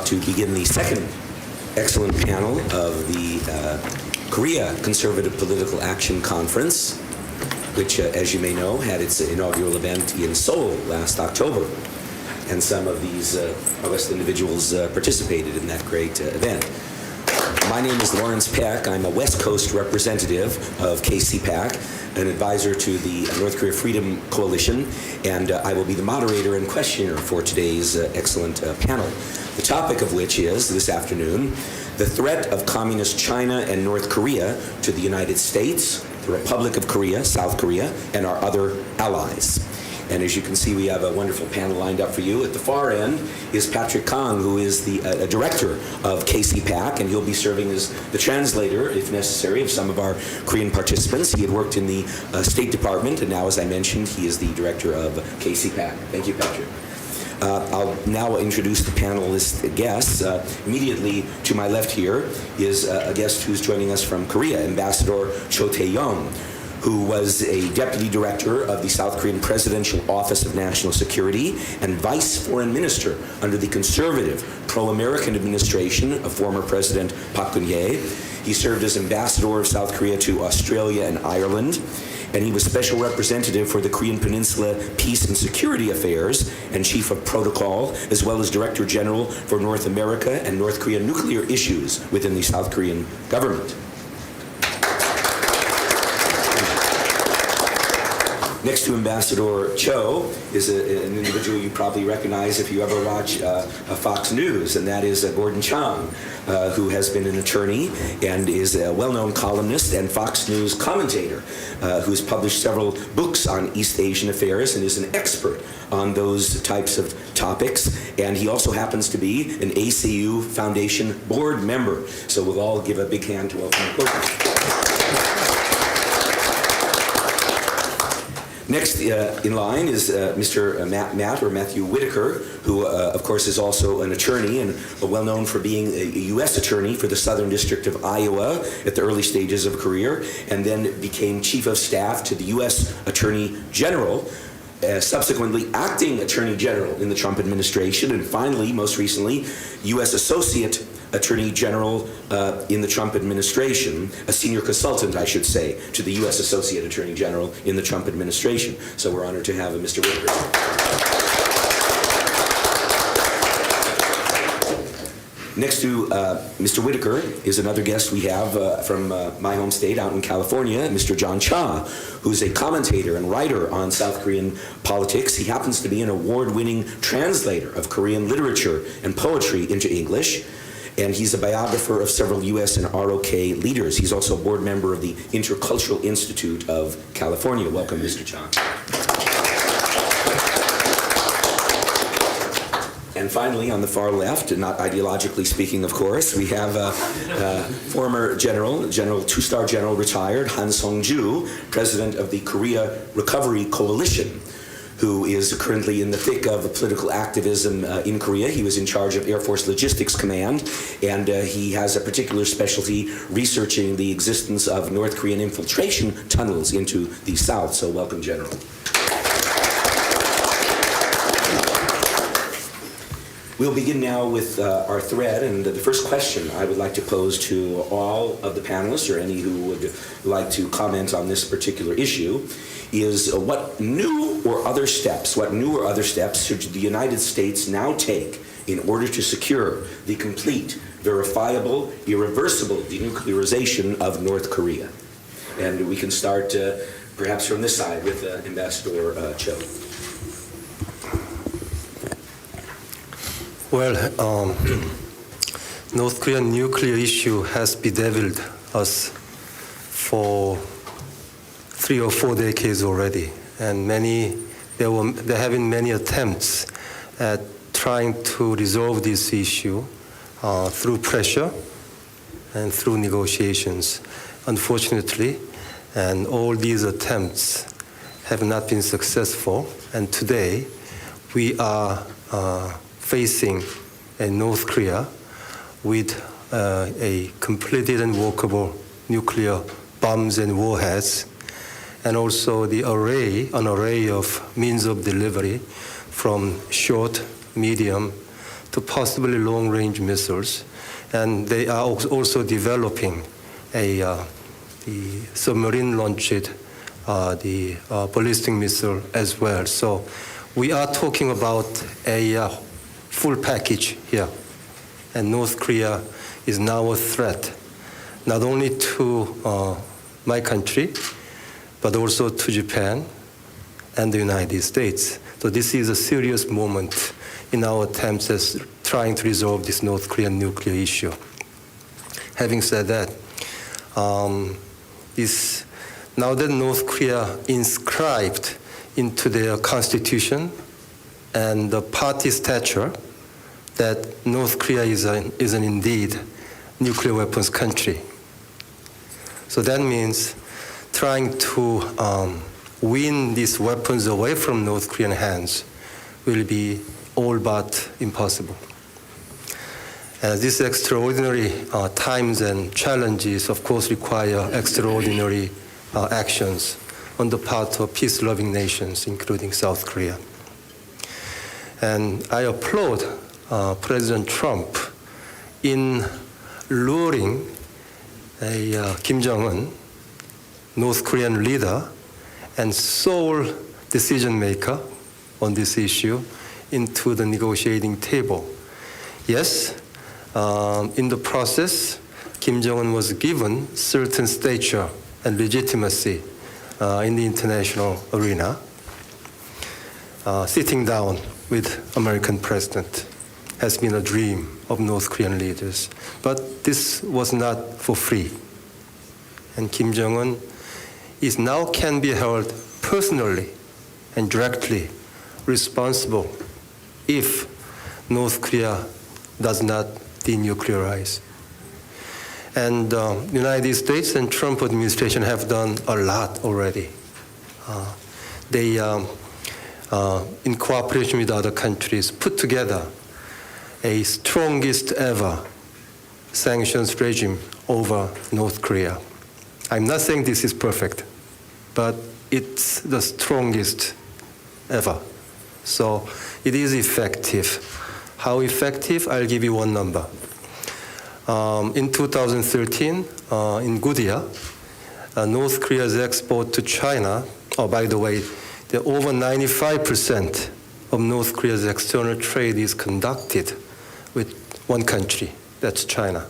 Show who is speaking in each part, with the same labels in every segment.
Speaker 1: to begin the second excellent panel of the Korea Conservative Political Action Conference, which, as you may know, had its inaugural event in Seoul last October. And some of these august individuals participated in that great event. My name is Lawrence Peck. I'm a West Coast representative of KCPAC, an advisor to the North Korea Freedom Coalition, and I will be the moderator and questioner for today's excellent panel. The topic of which is, this afternoon, the threat of Communist China and North Korea to the United States, the Republic of Korea, South Korea, and our other allies. And as you can see, we have a wonderful panel lined up for you. At the far end is Patrick Kang, who is the director of KCPAC, and he'll be serving as the translator, if necessary, of some of our Korean participants. He had worked in the State Department, and now, as I mentioned, he is the director of KCPAC. Thank you, Patrick. I'll now introduce the panelist guests. Immediately to my left here is a guest who's joining us from Korea, Ambassador Cho Tae-young, who was a deputy director of the South Korean Presidential Office of National Security and vice foreign minister under the conservative pro-American administration of former President Park Geun-hye. He served as ambassador of South Korea to Australia and Ireland, and he was special representative for the Korean Peninsula Peace and Security Affairs and chief of protocol, as well as director general for North America and North Korea nuclear issues within the South Korean government. Next to Ambassador Cho is an individual you probably recognize if you ever watch Fox News, and that is Gordon Chang, who has been an attorney and is a well-known columnist and Fox News commentator, who has published several books on East Asian affairs and is an expert on those types of topics. And he also happens to be an ACU Foundation board member. So we'll all give a big hand to welcome Gordon. Next in line is Mr. Matthew Whitaker, who, of course, is also an attorney and well-known for being a U.S. attorney for the Southern District of Iowa at the early stages of career, and then became chief of staff to the U.S. Attorney General, subsequently acting Attorney General in the Trump administration, and finally, most recently, U.S. Associate Attorney General in the Trump administration, a senior consultant, I should say, to the U.S. Associate Attorney General in the Trump administration. So we're honored to have Mr. Whitaker. Next to Mr. Whitaker is another guest we have from my home state out in California, Mr. John Cha, who's a commentator and writer on South Korean politics. He happens to be an award-winning translator of Korean literature and poetry into English, and he's a biographer of several U.S. and ROK leaders. He's also a board member of the Intercultural Institute of California. Welcome, Mr. Chan. And finally, on the far left, not ideologically speaking, of course, we have former General, two-star General retired, Han Sung-ju, president of the Korea Recovery Coalition, who is currently in the thick of political activism in Korea. He was in charge of Air Force Logistics Command, and he has a particular specialty researching the existence of North Korean infiltration tunnels into the South. So welcome, General. We'll begin now with our thread, and the first question I would like to pose to all of the panelists, or any who would like to comment on this particular issue, is what new or other steps should the United States now take in order to secure the complete, verifiable, irreversible denuclearization of North Korea? And we can start perhaps from this side with Ambassador Cho.
Speaker 2: Well, North Korean nuclear issue has bedeviled us for 3 or 4 decades already, and there have been many attempts at trying to resolve this issue through pressure and through negotiations. Unfortunately, and all these attempts have not been successful, and today we are facing a North Korea with a completed and workable nuclear bombs and warheads, and also an array of means of delivery from short, medium to possibly long-range missiles, and they are also developing the submarine-launched ballistic missile as well. So we are talking about a full package here, and North Korea is now a threat, not only to my country, but also to Japan and the United States. So this is a serious moment in our attempts at trying to resolve this North Korean nuclear issue. Having said that, now that North Korea inscribed into their constitution and the party statute that North Korea is an indeed nuclear weapons country. So that means trying to win these weapons away from North Korean hands will be all but impossible. These extraordinary times and challenges, of course, require extraordinary actions on the part of peace-loving nations, including South Korea. And I applaud President Trump in luring Kim Jong-un, North Korean leader and sole decision maker on this issue, into the negotiating table. Yes, in the process, Kim Jong-un was given certain stature and legitimacy in the international arena, sitting down with American president has been a dream of North Korean leaders. But this was not for free. And Kim Jong-un can be held personally and directly responsible if North Korea does not denuclearize. And the United States and Trump administration have done a lot already. They, in cooperation with other countries, put together a strongest ever sanctions regime over North Korea. I'm not saying this is perfect, but it's the strongest ever. So it is effective. How effective? I'll give you one number. In 2013, in Goodyear, North Korea's export to China, by the way, over 95% of North Korea's external trade is conducted with one country, that's China.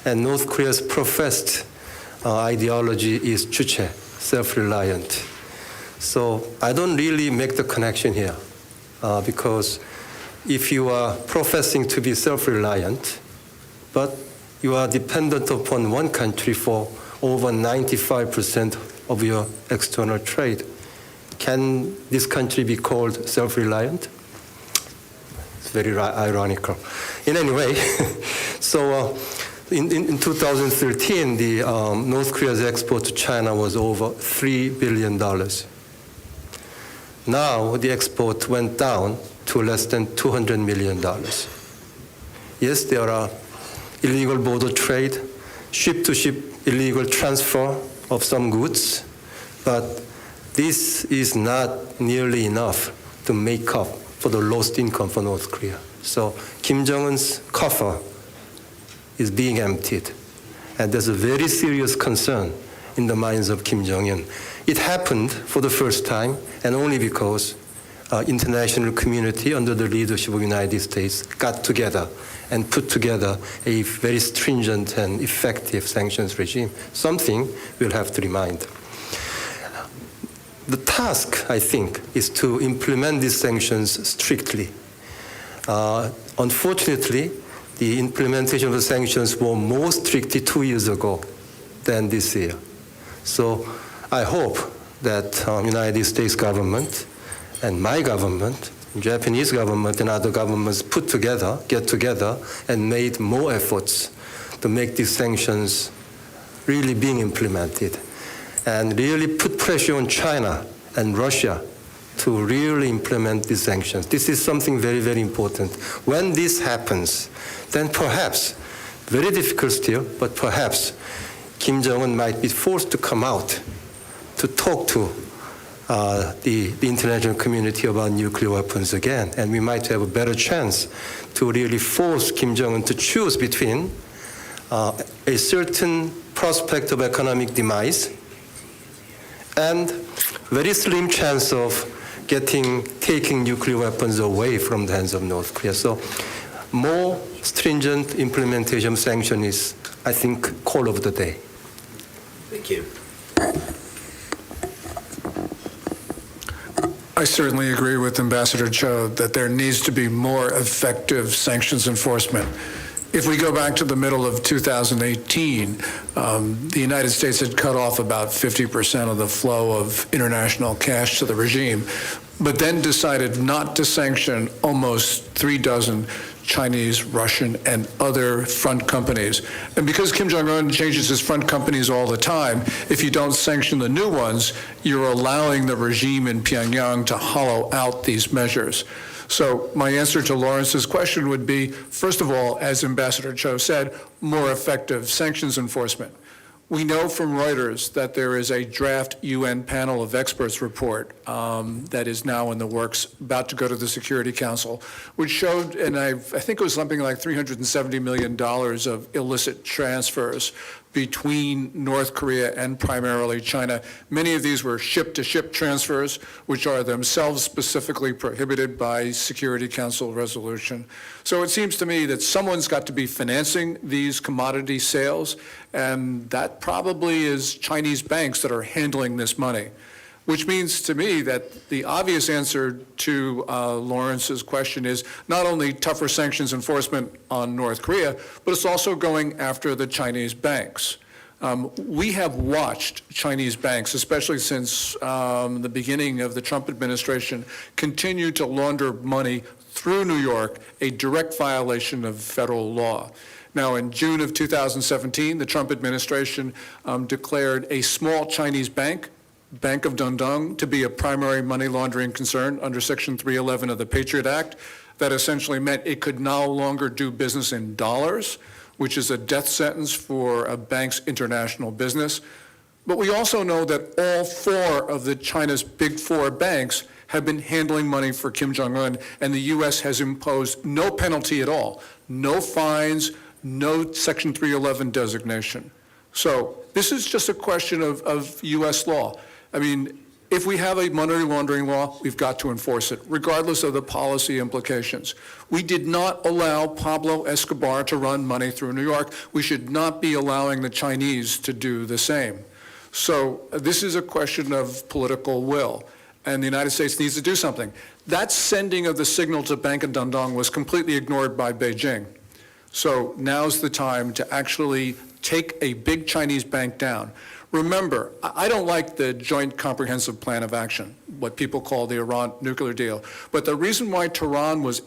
Speaker 2: And North Korea's professed ideology is 주체, self-reliant. So I don't really make the connection here because if you are professing to be self-reliant, but you are dependent upon one country for over 95% of your external trade, can this country be called self-reliant? It's very ironical. In any way, so in 2013, the North Korea's export to China was over $3 billion. Now the export went down to less than $200 million. Yes, there are illegal border trade, ship-to-ship illegal transfer of some goods, but this is not nearly enough to make up for the lost income for North Korea. So Kim Jong-un's coffer is being emptied, and there's a very serious concern in the minds of Kim Jong-un. It happened for the first time, and only because international community under the leadership of the United States got together and put together a very stringent and effective sanctions regime, something we'll have to remind. The task, I think, is to implement these sanctions strictly. Unfortunately, the implementation of the sanctions were more strictly 2 years ago than this year. So I hope that United States government and my government, Japanese government and other governments get together and made more efforts to make these sanctions really being implemented and really put pressure on China and Russia to really implement these sanctions. This is something very, very important. When this happens, then perhaps, very difficult still, but perhaps Kim Jong-un might be forced to come out to talk to the international community about nuclear weapons again, and we might have a better chance to really force Kim Jong-un to choose between a certain prospect of economic demise and very slim chance of taking nuclear weapons away from the hands of North Korea. So more stringent implementation of sanction is, I think, call of the day.
Speaker 1: Thank you.
Speaker 3: I certainly agree with Ambassador Cho that there needs to be more effective sanctions enforcement. If we go back to the middle of 2018, the United States had cut off about 50% of the flow of international cash to the regime, but then decided not to sanction almost 36 Chinese, Russian, and other front companies. And because Kim Jong-un changes his front companies all the time, if you don't sanction the new ones, you're allowing the regime in Pyongyang to hollow out these measures. So my answer to Lawrence's question would be, first of all, as Ambassador Cho said, more effective sanctions enforcement. We know from Reuters that there is a draft UN panel of experts report that is now in the works, about to go to the Security Council, which showed, and I think it was something like $370 million of illicit transfers between North Korea and primarily China. Many of these were ship-to-ship transfers, which are themselves specifically prohibited by Security Council resolution. So it seems to me that someone's got to be financing these commodity sales, and that probably is Chinese banks that are handling this money, which means to me that the obvious answer to Lawrence's question is not only tougher sanctions enforcement on North Korea, but it's also going after the Chinese banks. We have watched Chinese banks, especially since the beginning of the Trump administration, continue to launder money through New York, a direct violation of federal law. Now, in June of 2017, the Trump administration declared a small Chinese bank, Bank of Dundong, to be a primary money laundering concern under Section 311 of the Patriot Act. That essentially meant it could no longer do business in dollars, which is a death sentence for a bank's international business. But we also know that all four of the China's big four banks have been handling money for Kim Jong-un, and the U.S. has imposed no penalty at all, no fines, no Section 311 designation. So this is just a question of U.S. law. I mean, if we have a money laundering law, we've got to enforce it, regardless of the policy implications. We did not allow Pablo Escobar to run money through New York. We should not be allowing the Chinese to do the same. So this is a question of political will, and the United States needs to do something. That sending of the signal to Bank of Dundong was completely ignored by Beijing. So now's the time to actually take a big Chinese bank down. Remember, I don't like the Joint Comprehensive Plan of Action, what people call the Iran nuclear deal. But the reason why Tehran was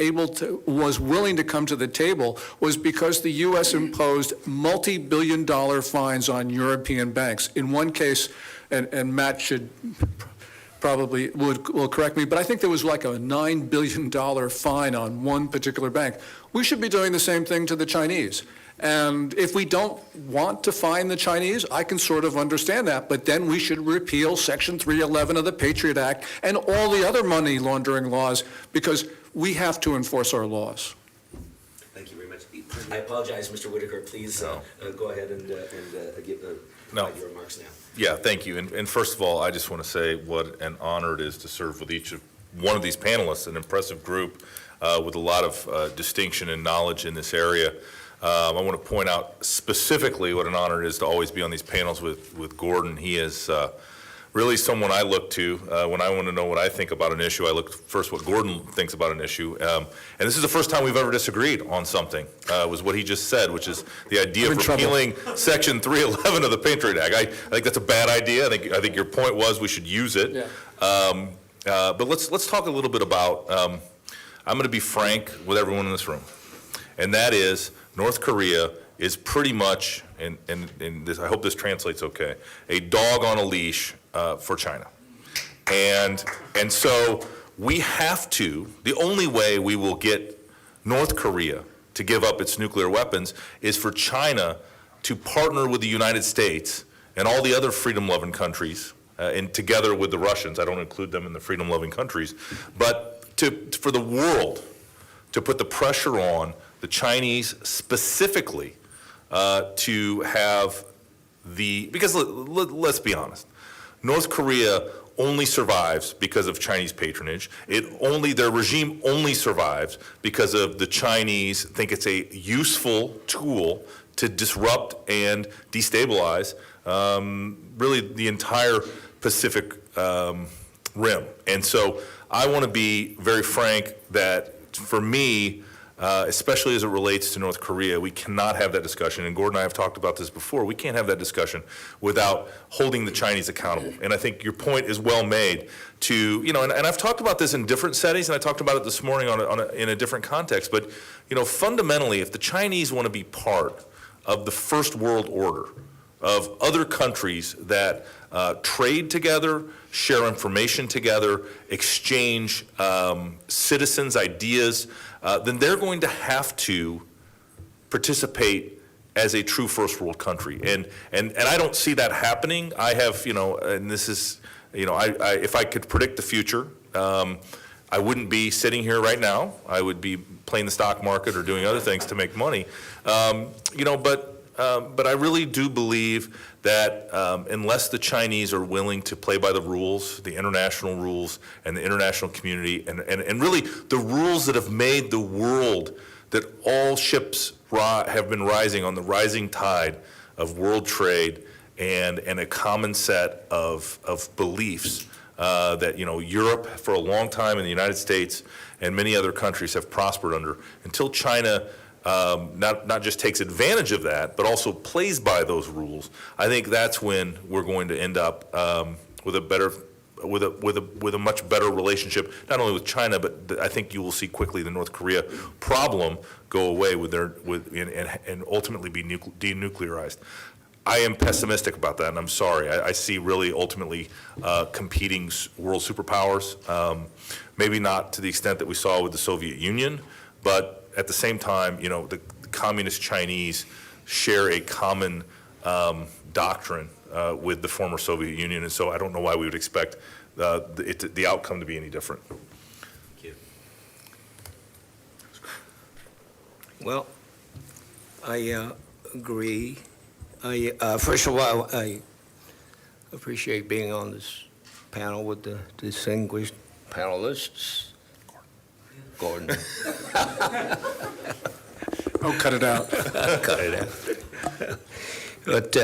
Speaker 3: willing to come to the table was because the U.S. imposed multi-billion-dollar fines on European banks. In one case, and Matt should probably will correct me, but I think there was like a $9 billion fine on one particular bank. We should be doing the same thing to the Chinese. And if we don't want to fine the Chinese, I can sort of understand that, but then we should repeal Section 311 of the Patriot Act and all the other money laundering laws, because we have to enforce our laws.
Speaker 1: Thank you very much. I apologize, Mr. Whitaker. Please go ahead and give your remarks now.
Speaker 4: Yeah, thank you. And first of all, I just want to say what an honor it is to serve with each of one of these panelists, an impressive group with a lot of distinction and knowledge in this area. I want to point out specifically what an honor it is to always be on these panels with Gordon. He is really someone I look to when I want to know what I think about an issue. I look first what Gordon thinks about an issue. And this is the first time we've ever disagreed on something, was what he just said, which is the idea of repealing Section 311 of the Patriot Act. I think that's a bad idea. I think your point was we should use it. Yeah. But let's talk a little bit about, I'm going to be frank with everyone in this room, and that is North Korea is pretty much, and this, I hope this translates okay, a dog on a leash for China. And so we have to, the only way we will get North Korea to give up its nuclear weapons is for China to partner with the United States and all the other freedom-loving countries and together with the Russians. I don't include them in the freedom-loving countries. But for the world to put the pressure on the Chinese specifically to have because let's be honest, North Korea only survives because of Chinese patronage. Their regime only survives because of the Chinese think it's a useful tool to disrupt and destabilize really the entire Pacific Rim. And so I want to be very frank that for me, especially as it relates to North Korea, we cannot have that discussion. And Gordon and I have talked about this before. We can't have that discussion without holding the Chinese accountable. And I think your point is well made to, and I've talked about this in different settings, and I talked about it this morning in a different context. But, fundamentally, if the Chinese want to be part of the first world order, of other countries that trade together, share information together, exchange citizens' ideas, then they're going to have to participate as a true first world country. And I don't see that happening. I have, and this is, if I could predict the future, I wouldn't be sitting here right now. I would be playing the stock market or doing other things to make money. But I really do believe that unless the Chinese are willing to play by the rules, the international rules and the international community, and really the rules that have made the world, that all ships have been rising on the rising tide of world trade and a common set of beliefs that Europe for a long time and the United States and many other countries have prospered under, until China not just takes advantage of that, but also plays by those rules. I think that's when we're going to end up with a much better relationship, not only with China, but I think you will see quickly the North Korea problem go away and ultimately be denuclearized. I am pessimistic about that, and I'm sorry. I see really ultimately competing world superpowers, maybe not to the extent that we saw with the Soviet Union, but at the same time, the communist Chinese share a common doctrine with the former Soviet Union, and so I don't know why we would expect the outcome to be any different.
Speaker 1: Thank you.
Speaker 5: Well, I agree. First of all, I appreciate being on this panel with the distinguished panelists. Gordon.
Speaker 3: Oh, cut it out.
Speaker 5: Cut it out. But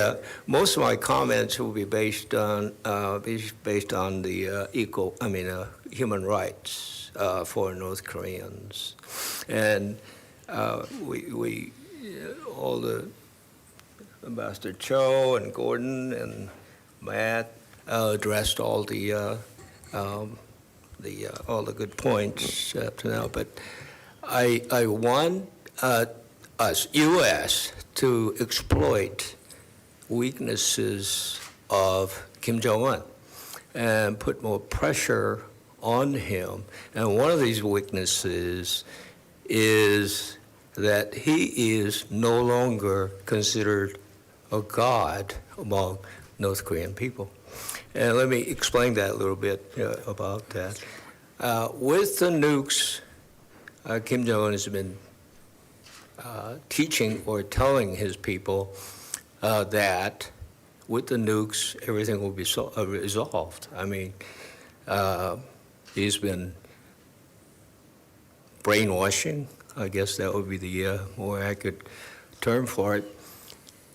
Speaker 5: most of my comments will be based on the human rights for North Koreans, and we all the Ambassador Cho and Gordon and Matt addressed all the good points up to now, but I want us, U.S., to exploit weaknesses of Kim Jong-un and put more pressure on him. And one of these weaknesses is that he is no longer considered a god among North Korean people. And let me explain that a little bit about that. With the nukes, Kim Jong-un has been teaching or telling his people that with the nukes, everything will be resolved. I mean, he's been brainwashing, I guess that would be the more accurate term for it,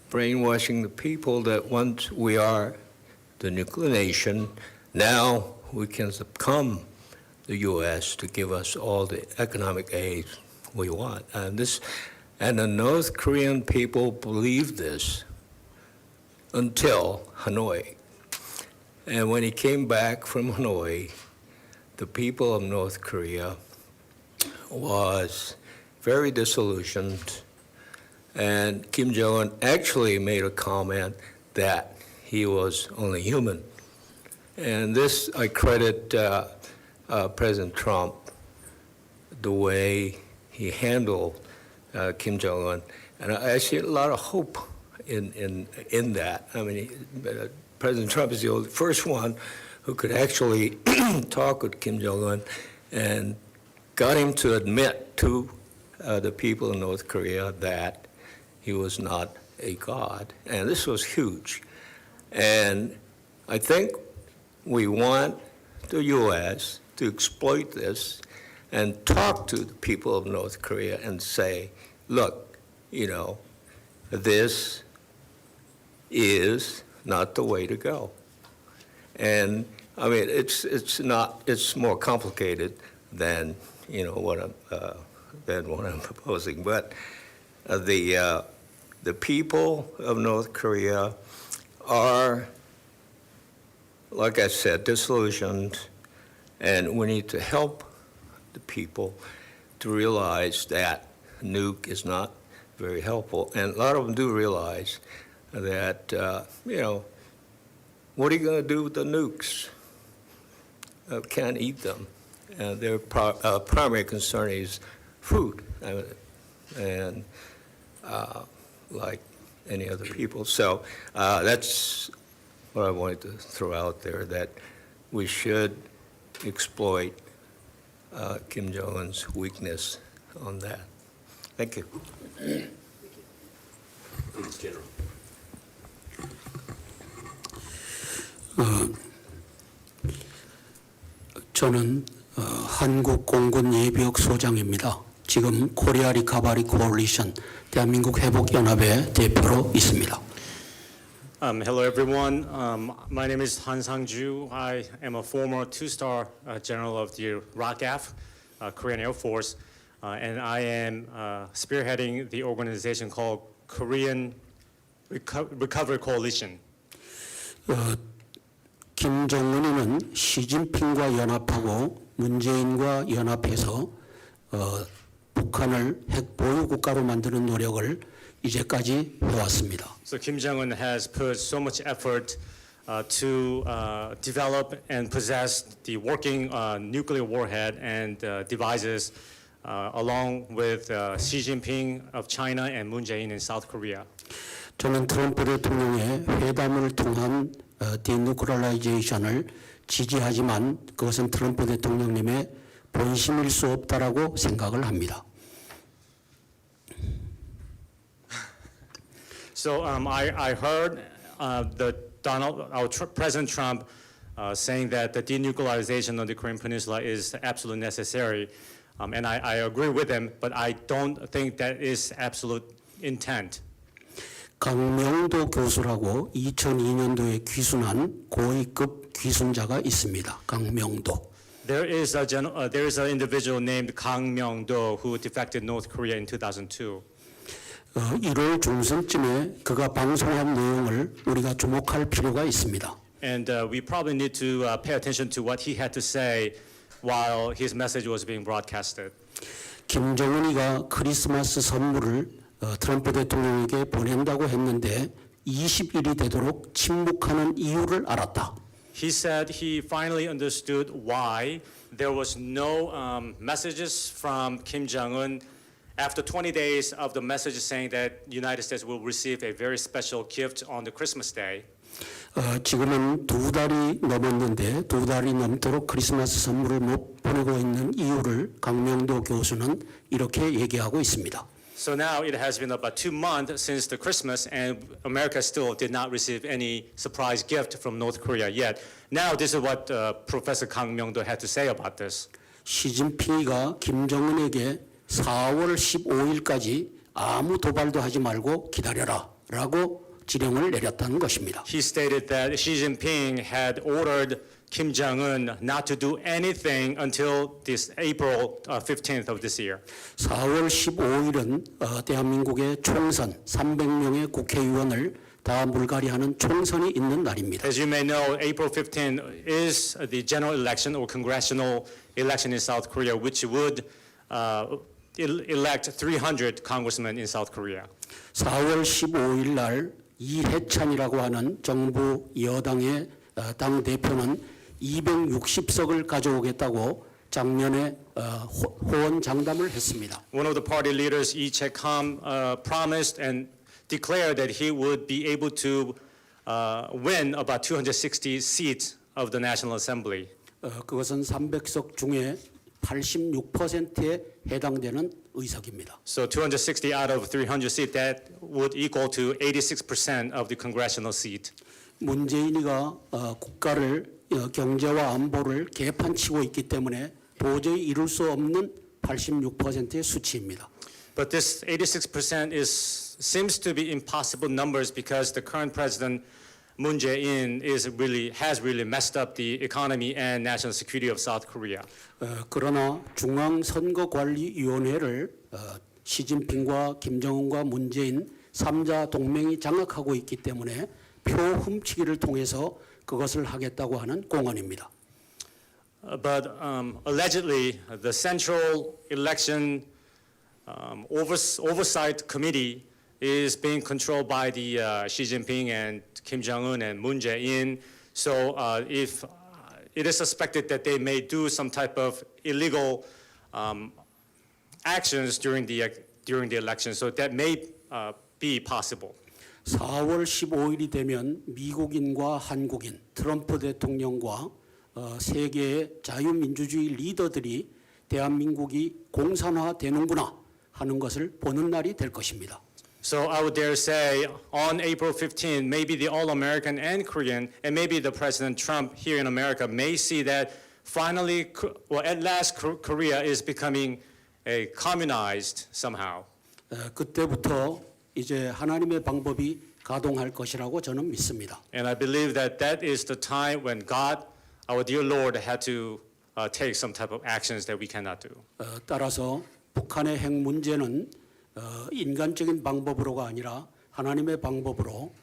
Speaker 5: brainwashing the people that once we are the nuclear nation, now we can succumb the U.S. to give us all the economic aid we want. And the North Korean people believed this until Hanoi. And when he came back from Hanoi, the people of North Korea was very disillusioned. And Kim Jong-un actually made a comment that he was only human. And this, I credit President Trump, the way he handled Kim Jong-un. And I see a lot of hope in that. I mean, President Trump is the first one who could actually talk with Kim Jong-un and got him to admit to the people in North Korea that he was not a god. And this was huge. And I think we want the U.S. to exploit this and talk to the people of North Korea and say, look, you know, this is not the way to go. And I mean, it's more complicated than, you know, what I'm proposing. But the people of North Korea are, like I said, disillusioned, and we need to help the people to realize that nuke is not very helpful. And a lot of them do realize that, you know, what are you going to do with the nukes? Can't eat them. Their primary concern is food, and like any other people. So that's what I wanted to throw out there, that we should exploit Kim Jong-un's weakness on that. Thank you.
Speaker 1: Please, General.
Speaker 6: 저는 한국 공군 예비역 소장입니다. 지금 코리아 리커버리 코얼리션 대한민국 회복 연합의 대표로 있습니다.
Speaker 7: Hello, everyone. My name is Han Sang-ju. I am a former two-star general of the ROKAF, Korean Air Force, and I am spearheading the organization called Korean Recovery Coalition.
Speaker 6: 김정은이는 시진핑과 연합하고 문재인과 연합해서 북한을 핵 보유 국가로 만드는 노력을 이제까지 해왔습니다.
Speaker 7: So Kim Jong-un has put so much effort to develop and possess the working nuclear warhead and devices along with Xi Jinping of China and Moon Jae-in in South Korea.
Speaker 6: 저는 트럼프 대통령의 회담을 통한 디누클리어라이제이션을 지지하지만 그것은 트럼프 대통령님의 본심일 수 없다라고 생각을 합니다.
Speaker 7: So I heard President Trump saying that the denuclearization of the Korean Peninsula is absolutely necessary, and I agree with him, but I don't think that is absolute intent.
Speaker 6: 강명도 교수라고 2002년도에 귀순한 고위급 귀순자가 있습니다. 강명도.
Speaker 7: There is an individual named Kang Myung-do who defected North Korea in 2002.
Speaker 6: 1월 중순쯤에 그가 방송한 내용을 우리가 주목할 필요가 있습니다.
Speaker 7: And we probably need to pay attention to what he had to say while his message was being broadcasted.
Speaker 6: 김정은이가 크리스마스 선물을 트럼프 대통령에게 보낸다고 했는데 20일이 되도록 침묵하는 이유를 알았다.
Speaker 7: He said he finally understood why there was no messages from Kim Jong-un after 20 days of the message saying that the United States will receive a very special gift on the Christmas day.
Speaker 6: 지금은 2달이 넘었는데 2달이 넘도록 크리스마스 선물을 못 보내고 있는 이유를 강명도 교수는 이렇게 얘기하고 있습니다.
Speaker 7: So now it has been about 2 months since the Christmas, and America still did not receive any surprise gift from North Korea yet. Now this is what Professor Kang Myung-do had to say about this.
Speaker 6: 시진핑이가 김정은에게 4월 15일까지 아무 도발도 하지 말고 기다려라 라고 지령을 내렸다는 것입니다.
Speaker 7: He stated that Xi Jinping had ordered Kim Jong-un not to do anything until this April 15th of this year.
Speaker 6: 4월 15일은 대한민국의 총선 300명의 국회의원을 다 물갈이하는 총선이 있는 날입니다.
Speaker 7: As you may know, April 15th is the general election or congressional election in South Korea, which would elect 300 congressmen in South Korea.
Speaker 6: 4월 15일 날 이해찬이라고 하는 정부 여당의 당 대표는 260석을 가져오겠다고 장면에 호언장담을 했습니다.
Speaker 7: One of the party leaders, Lee Jae-kam, promised and declared that he would be able to win about 260 seats of the National Assembly.
Speaker 6: 그것은 300석 중에 86%에 해당되는 의석입니다.
Speaker 7: So 260 out of 300 seats, that would equal to 86% of the congressional seat.
Speaker 6: 문재인이가 국가를 경제와 안보를 개판치고 있기 때문에 도저히 이룰 수 없는 86%의 수치입니다.
Speaker 7: But this 86% seems to be impossible numbers because the current president Moon Jae-in has really messed up the economy and national security of South Korea.
Speaker 6: 그러나 중앙선거관리위원회를 시진핑과 김정은과 문재인 3자 동맹이 장악하고 있기 때문에 표 훔치기를 통해서 그것을 하겠다고 하는 공언입니다.
Speaker 7: But allegedly, the Central Election Oversight Committee is being controlled by the Xi Jinping and Kim Jong-un and Moon Jae-in. So if it is suspected that they may do some type of illegal actions during the election, so that may be possible.
Speaker 6: 4월 15일이 되면 미국인과 한국인, 트럼프 대통령과 세계의 자유민주주의 리더들이 대한민국이 공산화되는구나 하는 것을 보는 날이 될 것입니다.
Speaker 7: So I would dare say on April 15, maybe the all-American and Korean, and maybe the President Trump here in America may see that finally, well, at last Korea is becoming a communized somehow.
Speaker 6: 그때부터 이제 하나님의 방법이 가동할 것이라고 저는 믿습니다.
Speaker 7: And I believe that that is the time when God, our dear Lord, had to take some type of actions that we cannot do.
Speaker 6: 따라서 북한의 핵 문제는 인간적인 방법으로가 아니라 하나님의 방법으로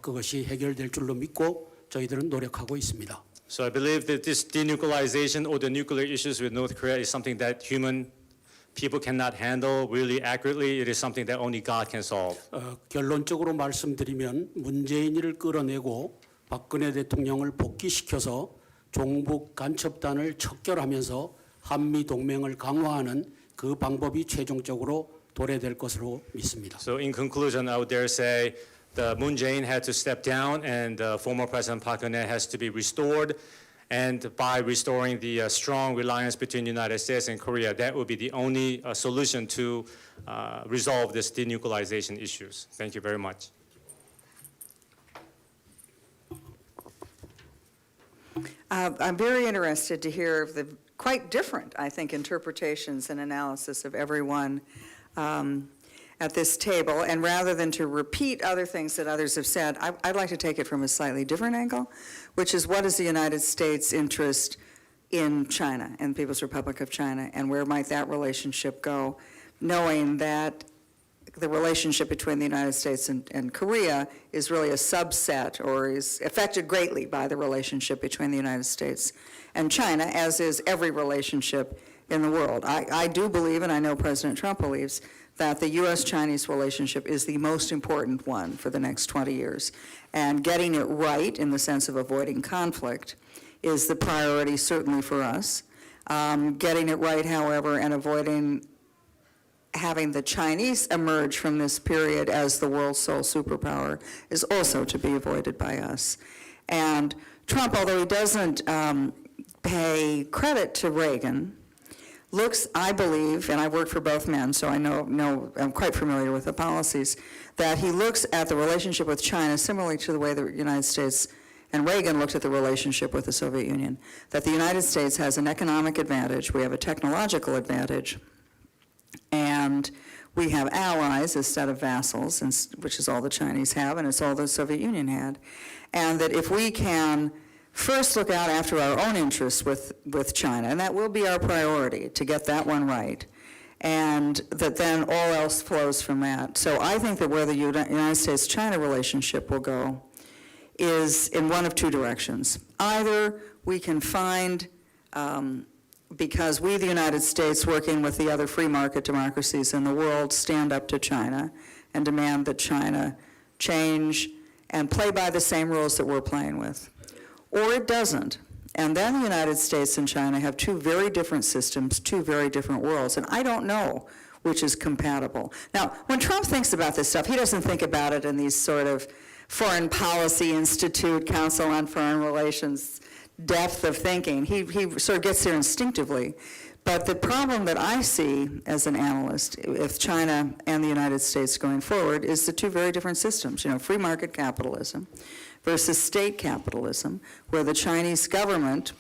Speaker 6: 그것이 해결될 줄로 믿고 저희들은 노력하고 있습니다.
Speaker 7: So I believe that this denuclearization or the nuclear issues with North Korea is something that human people cannot handle really accurately. It is something that only God can solve.
Speaker 6: 결론적으로 말씀드리면 문재인을 끌어내고 박근혜 대통령을 복귀시켜서 종북 간첩단을 척결하면서 한미 동맹을 강화하는 그 방법이 최종적으로 도래될 것으로 믿습니다.
Speaker 7: So in conclusion, I would dare say the Moon Jae-in had to step down and former President Park Geun-hye has to be restored. And by restoring the strong reliance between the United States and Korea, that would be the only solution to resolve this denuclearization issues. Thank you very much.
Speaker 8: I'm very interested to hear the quite different, I think, interpretations and analysis of everyone at this table. And rather than to repeat other things that others have said, I'd like to take it from a slightly different angle, which is what is the United States' interest in China and the People's Republic of China, and where might that relationship go, knowing that the relationship between the United States and Korea is really a subset or is affected greatly by the relationship between the United States and China, as is every relationship in the world. I do believe, and I know President Trump believes, that the U.S.-Chinese relationship is the most important one for the next 20 years. And getting it right in the sense of avoiding conflict is the priority certainly for us. Getting it right, however, and avoiding having the Chinese emerge from this period as the world's sole superpower is also to be avoided by us. And Trump, although he doesn't pay credit to Reagan, looks, I believe, and I've worked for both men, so I know I'm quite familiar with the policies, that he looks at the relationship with China similarly to the way the United States and Reagan looked at the relationship with the Soviet Union, that the United States has an economic advantage, we have a technological advantage, and we have allies instead of vassals, which is all the Chinese have, and it's all the Soviet Union had, and that if we can first look out after our own interests with China, and that will be our priority, to get that one right, and that then all else flows from that. So I think that where the United States-China relationship will go is in one of two directions. Either we can find, because we, the United States, working with the other free market democracies in the world, stand up to China and demand that China change and play by the same rules that we're playing with. Or it doesn't. And then the United States and China have two very different systems, two very different worlds, and I don't know which is compatible. Now, when Trump thinks about this stuff, he doesn't think about it in these sort of Foreign Policy Institute, Council on Foreign Relations depth of thinking. He sort of gets there instinctively. But the problem that I see as an analyst with China and the United States going forward is the two very different systems, free market capitalism versus state capitalism, where the Chinese government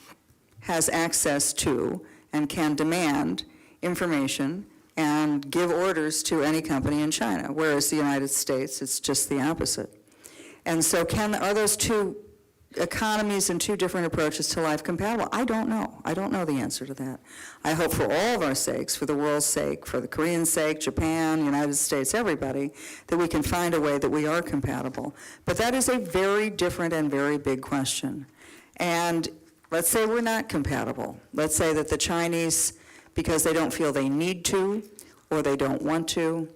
Speaker 8: has access to and can demand information and give orders to any company in China, whereas the United States, it's just the opposite. And so are those two economies and two different approaches to life compatible? I don't know. I don't know the answer to that. I hope for all of our sakes, for the world's sake, for the Koreans' sake, Japan, United States, everybody, that we can find a way that we are compatible. But that is a very different and very big question. And let's say we're not compatible. Let's say that the Chinese, because they don't feel they need to or they don't want to,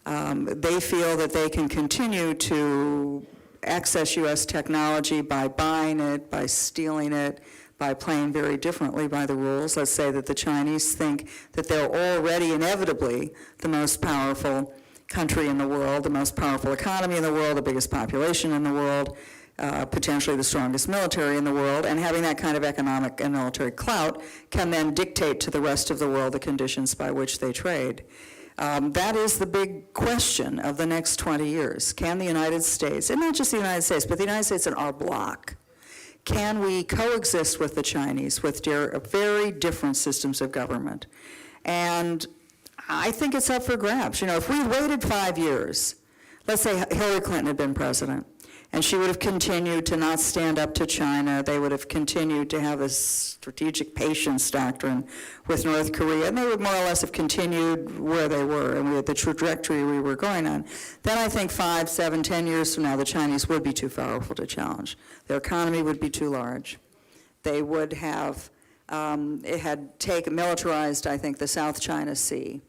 Speaker 8: they feel that they can continue to access U.S. technology by buying it, by stealing it, by playing very differently by the rules. Let's say that the Chinese think that they're already inevitably the most powerful country in the world, the most powerful economy in the world, the biggest population in the world, potentially the strongest military in the world, and having that kind of economic and military clout can then dictate to the rest of the world the conditions by which they trade. That is the big question of the next 20 years. Can the United States, and not just the United States, but the United States and our bloc, can we coexist with the Chinese with very different systems of government? And I think it's up for grabs. If we waited 5 years, let's say Hillary Clinton had been president, and she would have continued to not stand up to China. They would have continued to have a strategic patience doctrine with North Korea, and they would more or less have continued where they were and the trajectory we were going on. Then I think 5, 7, 10 years from now, the Chinese would be too powerful to challenge. Their economy would be too large. They would have, militarized, I think, the South China Sea.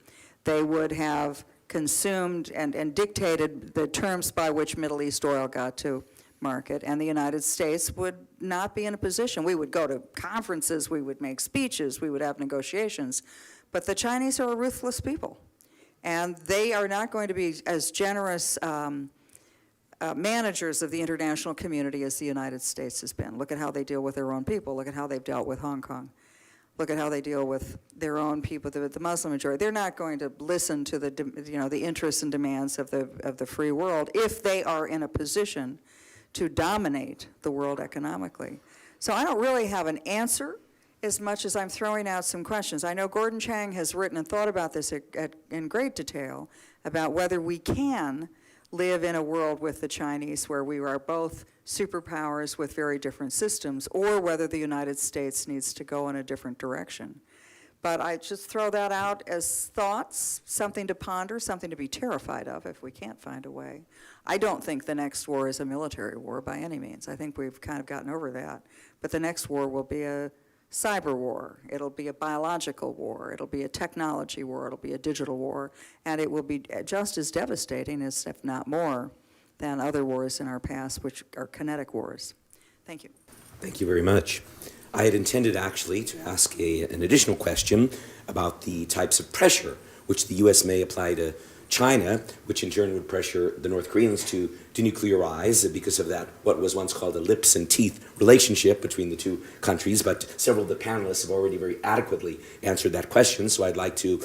Speaker 8: They would have consumed and dictated the terms by which Middle East oil got to market, and the United States would not be in a position. We would go to conferences, we would make speeches, we would have negotiations, but the Chinese are a ruthless people, and they are not going to be as generous managers of the international community as the United States has been. Look at how they deal with their own people. Look at how they've dealt with Hong Kong. Look at how they deal with their own people, the Muslim majority. They're not going to listen to the interests and demands of the free world if they are in a position to dominate the world economically. So I don't really have an answer as much as I'm throwing out some questions. I know Gordon Chang has written and thought about this in great detail about whether we can live in a world with the Chinese where we are both superpowers with very different systems, or whether the United States needs to go in a different direction. But I just throw that out as thoughts, something to ponder, something to be terrified of if we can't find a way. I don't think the next war is a military war by any means. I think we've kind of gotten over that. But the next war will be a cyber war. It'll be a biological war. It'll be a technology war. It'll be a digital war. And it will be just as devastating, as, if not more, than other wars in our past, which are kinetic wars. Thank you.
Speaker 1: Thank you very much. I had intended actually to ask an additional question about the types of pressure which the U.S. may apply to China, which in turn would pressure the North Koreans to denuclearize because of that, what was once called a lips and teeth relationship between the two countries. But several of the panelists have already very adequately answered that question, so I'd like to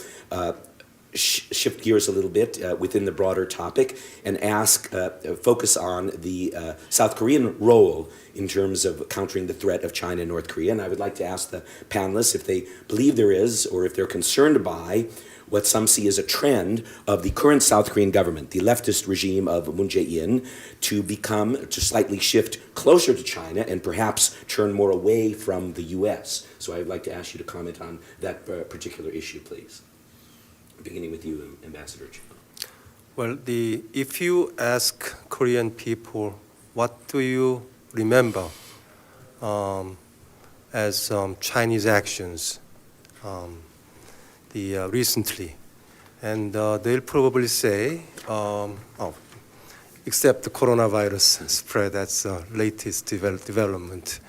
Speaker 1: shift gears a little bit within the broader topic and focus on the South Korean role in terms of countering the threat of China and North Korea. And I would like to ask the panelists if they believe there is, or if they're concerned by, what some see as a trend of the current South Korean government, the leftist regime of Moon Jae-in, to slightly shift closer to China and perhaps turn more away from the U.S. So I would like to ask you to comment on that particular issue, please. Beginning with you, Ambassador Chu.
Speaker 2: Well, if you ask Korean people, what do you remember as Chinese actions recently? And they'll probably say, except the coronavirus spread, that's the latest development.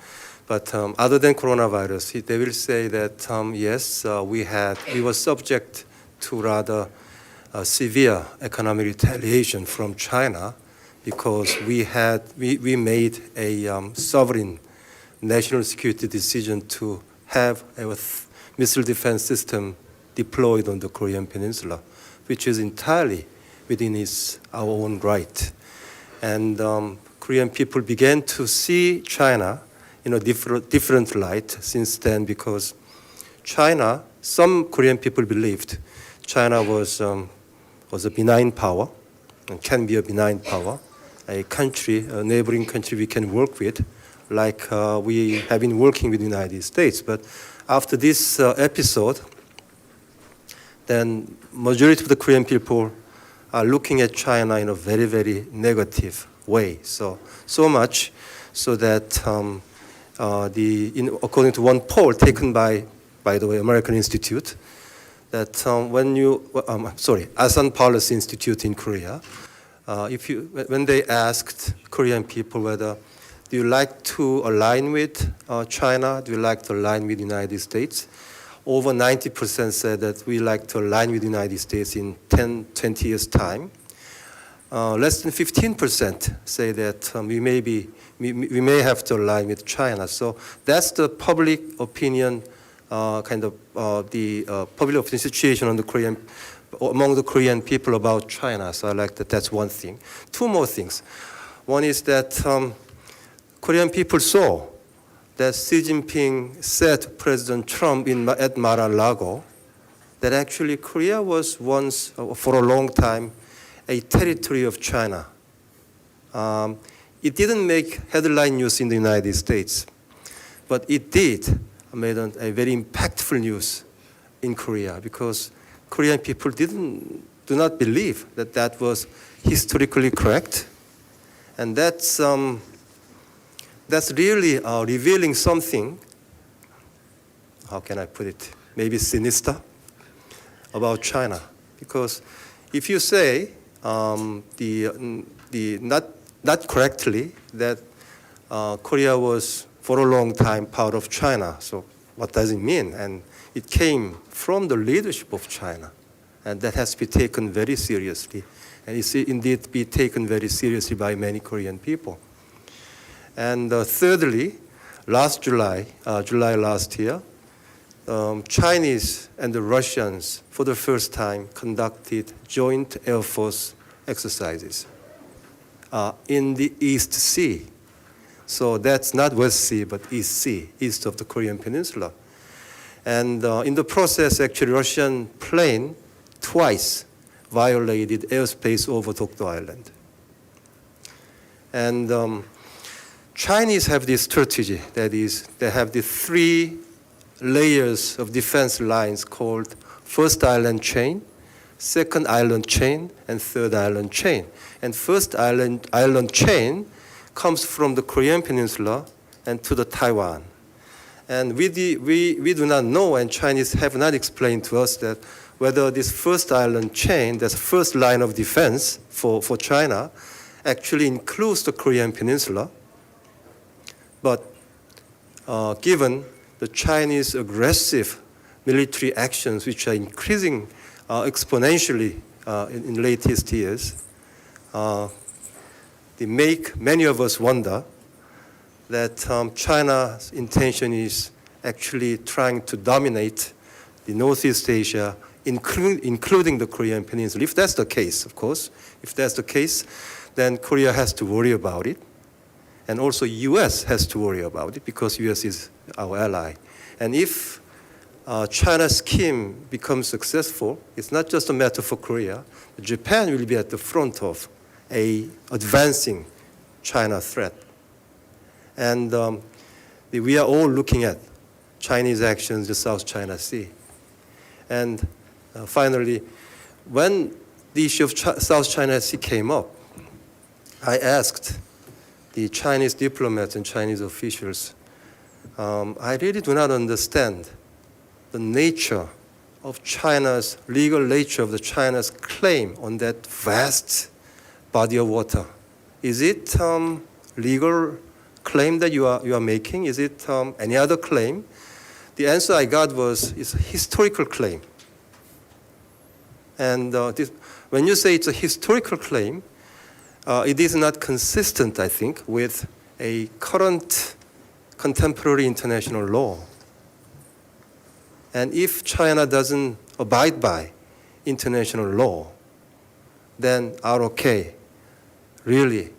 Speaker 2: But other than coronavirus, they will say that, yes, we were subject to rather severe economic retaliation from China because we made a sovereign national security decision to have a missile defense system deployed on the Korean Peninsula, which is entirely within our own right. And Korean people began to see China in a different light since then, because China, some Korean people believed China was a benign power and can be a benign power, a neighboring country we can work with, like we have been working with the United States. But after this episode, then majority of the Korean people are looking at China in a very, very negative way. So much so that according to one poll taken by the way, American Institute, that ASEAN Policy Institute in Korea, when they asked Korean people whether do you like to align with China, do you like to align with the United States, over 90% said that we like to align with the United States in 10, 20 years' time. Less than 15% say that we may have to align with China. So that's the public opinion, the public opinion situation among the Korean people about China. So I like that. That's one thing. Two more things. One is that Korean people saw that Xi Jinping said to President Trump at Mar-a-Lago that actually Korea was once, for a long time, a territory of China. It didn't make headline news in the United States, but it did made a very impactful news in Korea, because Korean people do not believe that that was historically correct, and that's really revealing something. How can I put it? Maybe sinister about China, because if you say not correctly that Korea was for a long time part of China, so what does it mean? And it came from the leadership of China, and that has to be taken very seriously, and it's indeed be taken very seriously by many Korean people. And thirdly, July last year, Chinese and the Russians, for the first time, conducted joint Air Force exercises in the East Sea. So that's not West Sea, but East Sea, east of the Korean Peninsula. And in the process, actually, Russian plane twice violated airspace over Dokdo Island. And Chinese have this strategy, that is, they have the 3 layers of defense lines called first island chain, second island chain, and third island chain. And first island chain comes from the Korean Peninsula and to the Taiwan. And we do not know, and Chinese have not explained to us that whether this first island chain, that's first line of defense for China, actually includes the Korean Peninsula. But given the Chinese aggressive military actions, which are increasing exponentially in latest years, they make many of us wonder that China's intention is actually trying to dominate the Northeast Asia, including the Korean Peninsula. If that's the case, of course, if that's the case, then Korea has to worry about it. And also US has to worry about it, because US is our ally. And if China's scheme becomes successful, it's not just a matter for Korea. Japan will be at the front of a advancing China threat. And we are all looking at Chinese actions in the South China Sea. And finally, when the issue of South China Sea came up, I asked the Chinese diplomats and Chinese officials, I really do not understand the nature of China's, legal nature of the China's claim on that vast body of water. Is it legal claim that you are making? Is it any other claim? The answer I got was, it's a historical claim. And when you say it's a historical claim, it is not consistent, I think, with a current contemporary international law. And if China doesn't abide by international law, then ROK really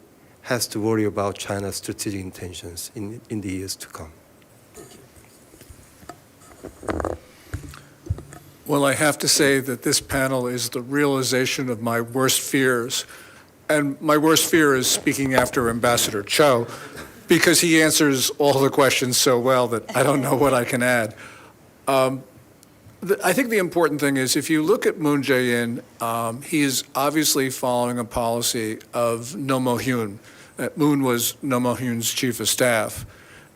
Speaker 2: has to worry about China's strategic intentions in the years to come.
Speaker 3: Well, I have to say that this panel is the realization of my worst fears. And my worst fear is speaking after Ambassador Cho, because he answers all the questions so well that I don't know what I can add. I think the important thing is, if you look at Moon Jae-in, he is obviously following a policy of No Mo-hyun. Moon was No Mo-hyun's chief of staff.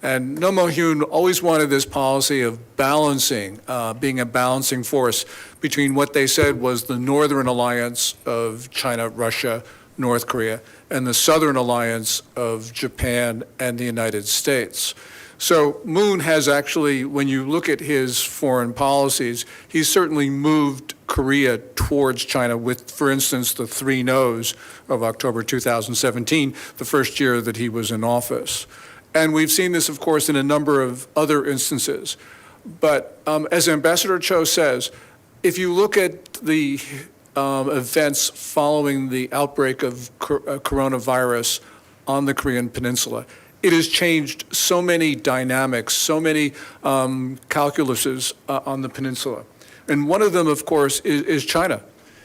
Speaker 3: And No Mo-hyun always wanted this policy of balancing, being a balancing force between what they said was the Northern Alliance of China, Russia, North Korea, and the Southern Alliance of Japan and the United States. So Moon has actually, when you look at his foreign policies, he's certainly moved Korea towards China with, for instance, the 3 no's of October 2017, the first year that he was in office. And we've seen this, of course, in a number of other instances. But as Ambassador Cho says, if you look at the events following the outbreak of coronavirus on the Korean Peninsula, it has changed so many dynamics, so many calculuses on the peninsula. And one of them, of course, is China,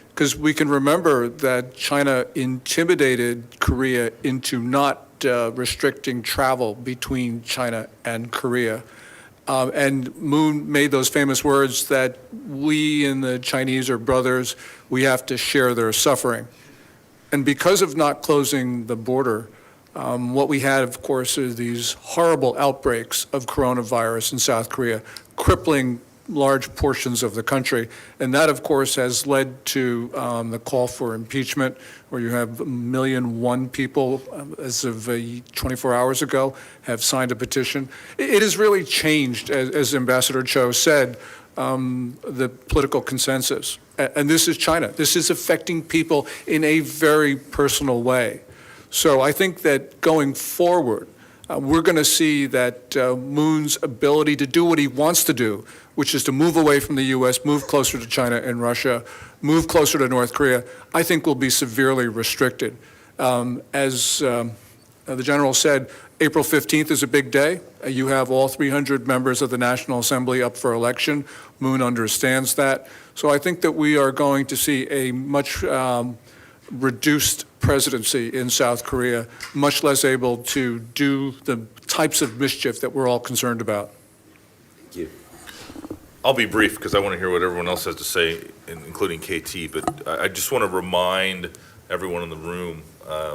Speaker 3: because we can remember that China intimidated Korea into not restricting travel between China and Korea. And Moon made those famous words that we and the Chinese are brothers, we have to share their suffering. And because of not closing the border, what we had, of course, is these horrible outbreaks of coronavirus in South Korea, crippling large portions of the country. And that, of course, has led to the call for impeachment, where you have 1,000,001 people, as of 24 hours ago, have signed a petition. It has really changed, as Ambassador Cho said, the political consensus. And this is China. This is affecting people in a very personal way. So I think that going forward, we're going to see that Moon's ability to do what he wants to do, which is to move away from the U.S., move closer to China and Russia, move closer to North Korea, I think will be severely restricted. As the General said, April 15th is a big day. You have all 300 members of the National Assembly up for election. Moon understands that. So I think that we are going to see a much reduced presidency in South Korea, much less able to do the types of mischief that we're all concerned about.
Speaker 1: Thank you.
Speaker 4: I'll be brief because I want to hear what everyone else has to say, including KT, but I just want to remind everyone in the room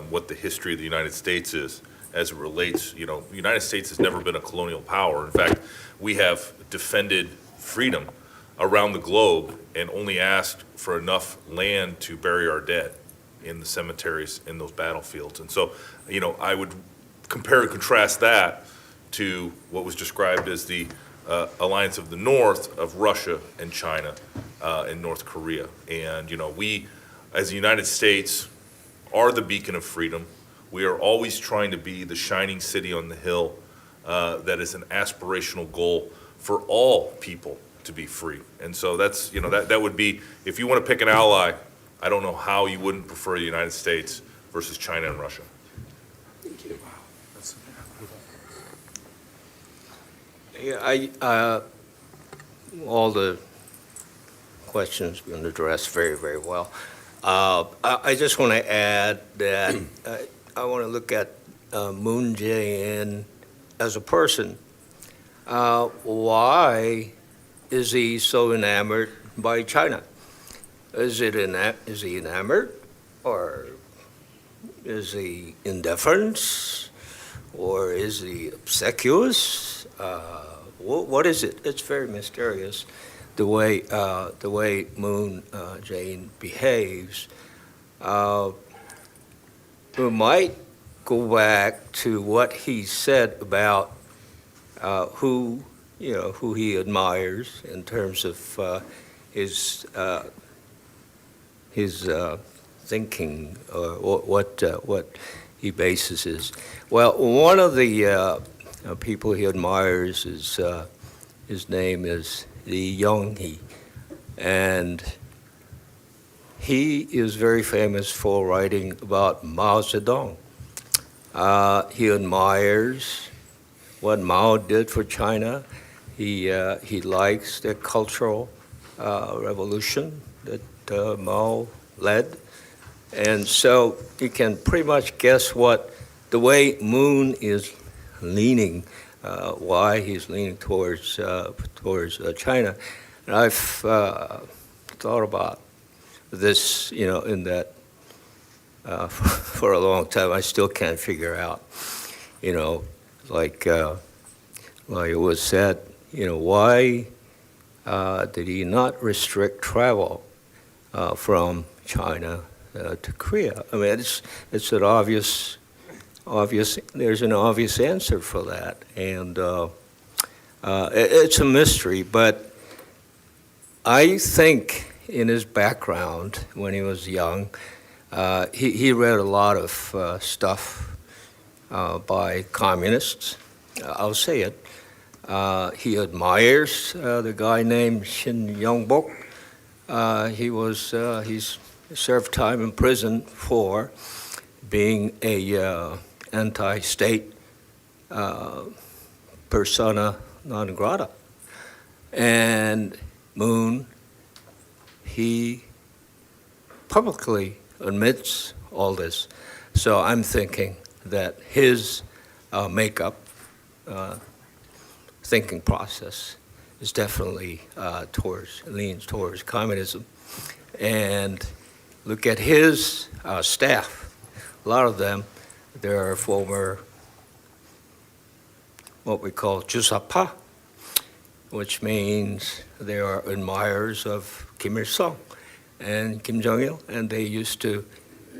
Speaker 4: what the history of the United States is as it relates. You know, the United States has never been a colonial power. In fact, we have defended freedom around the globe and only asked for enough land to bury our dead in the cemeteries, in those battlefields. And so, you know, I would compare and contrast that to what was described as the alliance of the North of Russia and China and North Korea. And, you know, we, as the United States, are the beacon of freedom. We are always trying to be the shining city on the hill that is an aspirational goal for all people to be free. And so that's, you know, that would be, if you want to pick an ally, I don't know how you wouldn't prefer the United States versus China and Russia.
Speaker 1: Thank you.
Speaker 5: Yeah, all the questions been addressed very, very well. I just want to add that I want to look at Moon Jae-in as a person. Why is he so enamored by China? Is he enamored, or is he indifferent, or is he obsequious? What is it? It's very mysterious, the way Moon Jae-in behaves. We might go back to what he said about who he admires in terms of his thinking or what he bases his. Well, one of the people he admires is his name is Li Yonghe, and he is very famous for writing about Mao Zedong. He admires what Mao did for China. He likes the cultural revolution that Mao led. And so you can pretty much guess what the way Moon is leaning, why he's leaning towards China. And I've thought about this, in that for a long time. I still can't figure out, like it was said, why did he not restrict travel from China to Korea? I mean, it's an obvious. There's an obvious answer for that, and it's a mystery. But I think in his background, when he was young, he read a lot of stuff by communists. I'll say it. He admires the guy named Shin Yong-bok. He's served time in prison for being a anti-state persona non grata. And Moon, he publicly admits all this. So I'm thinking that his makeup, thinking process is definitely leans towards communism. And look at his staff. A lot of them, they're former, what we call Jusapa, which means they are admirers of Kim Il-sung and Kim Jong-il, and they used to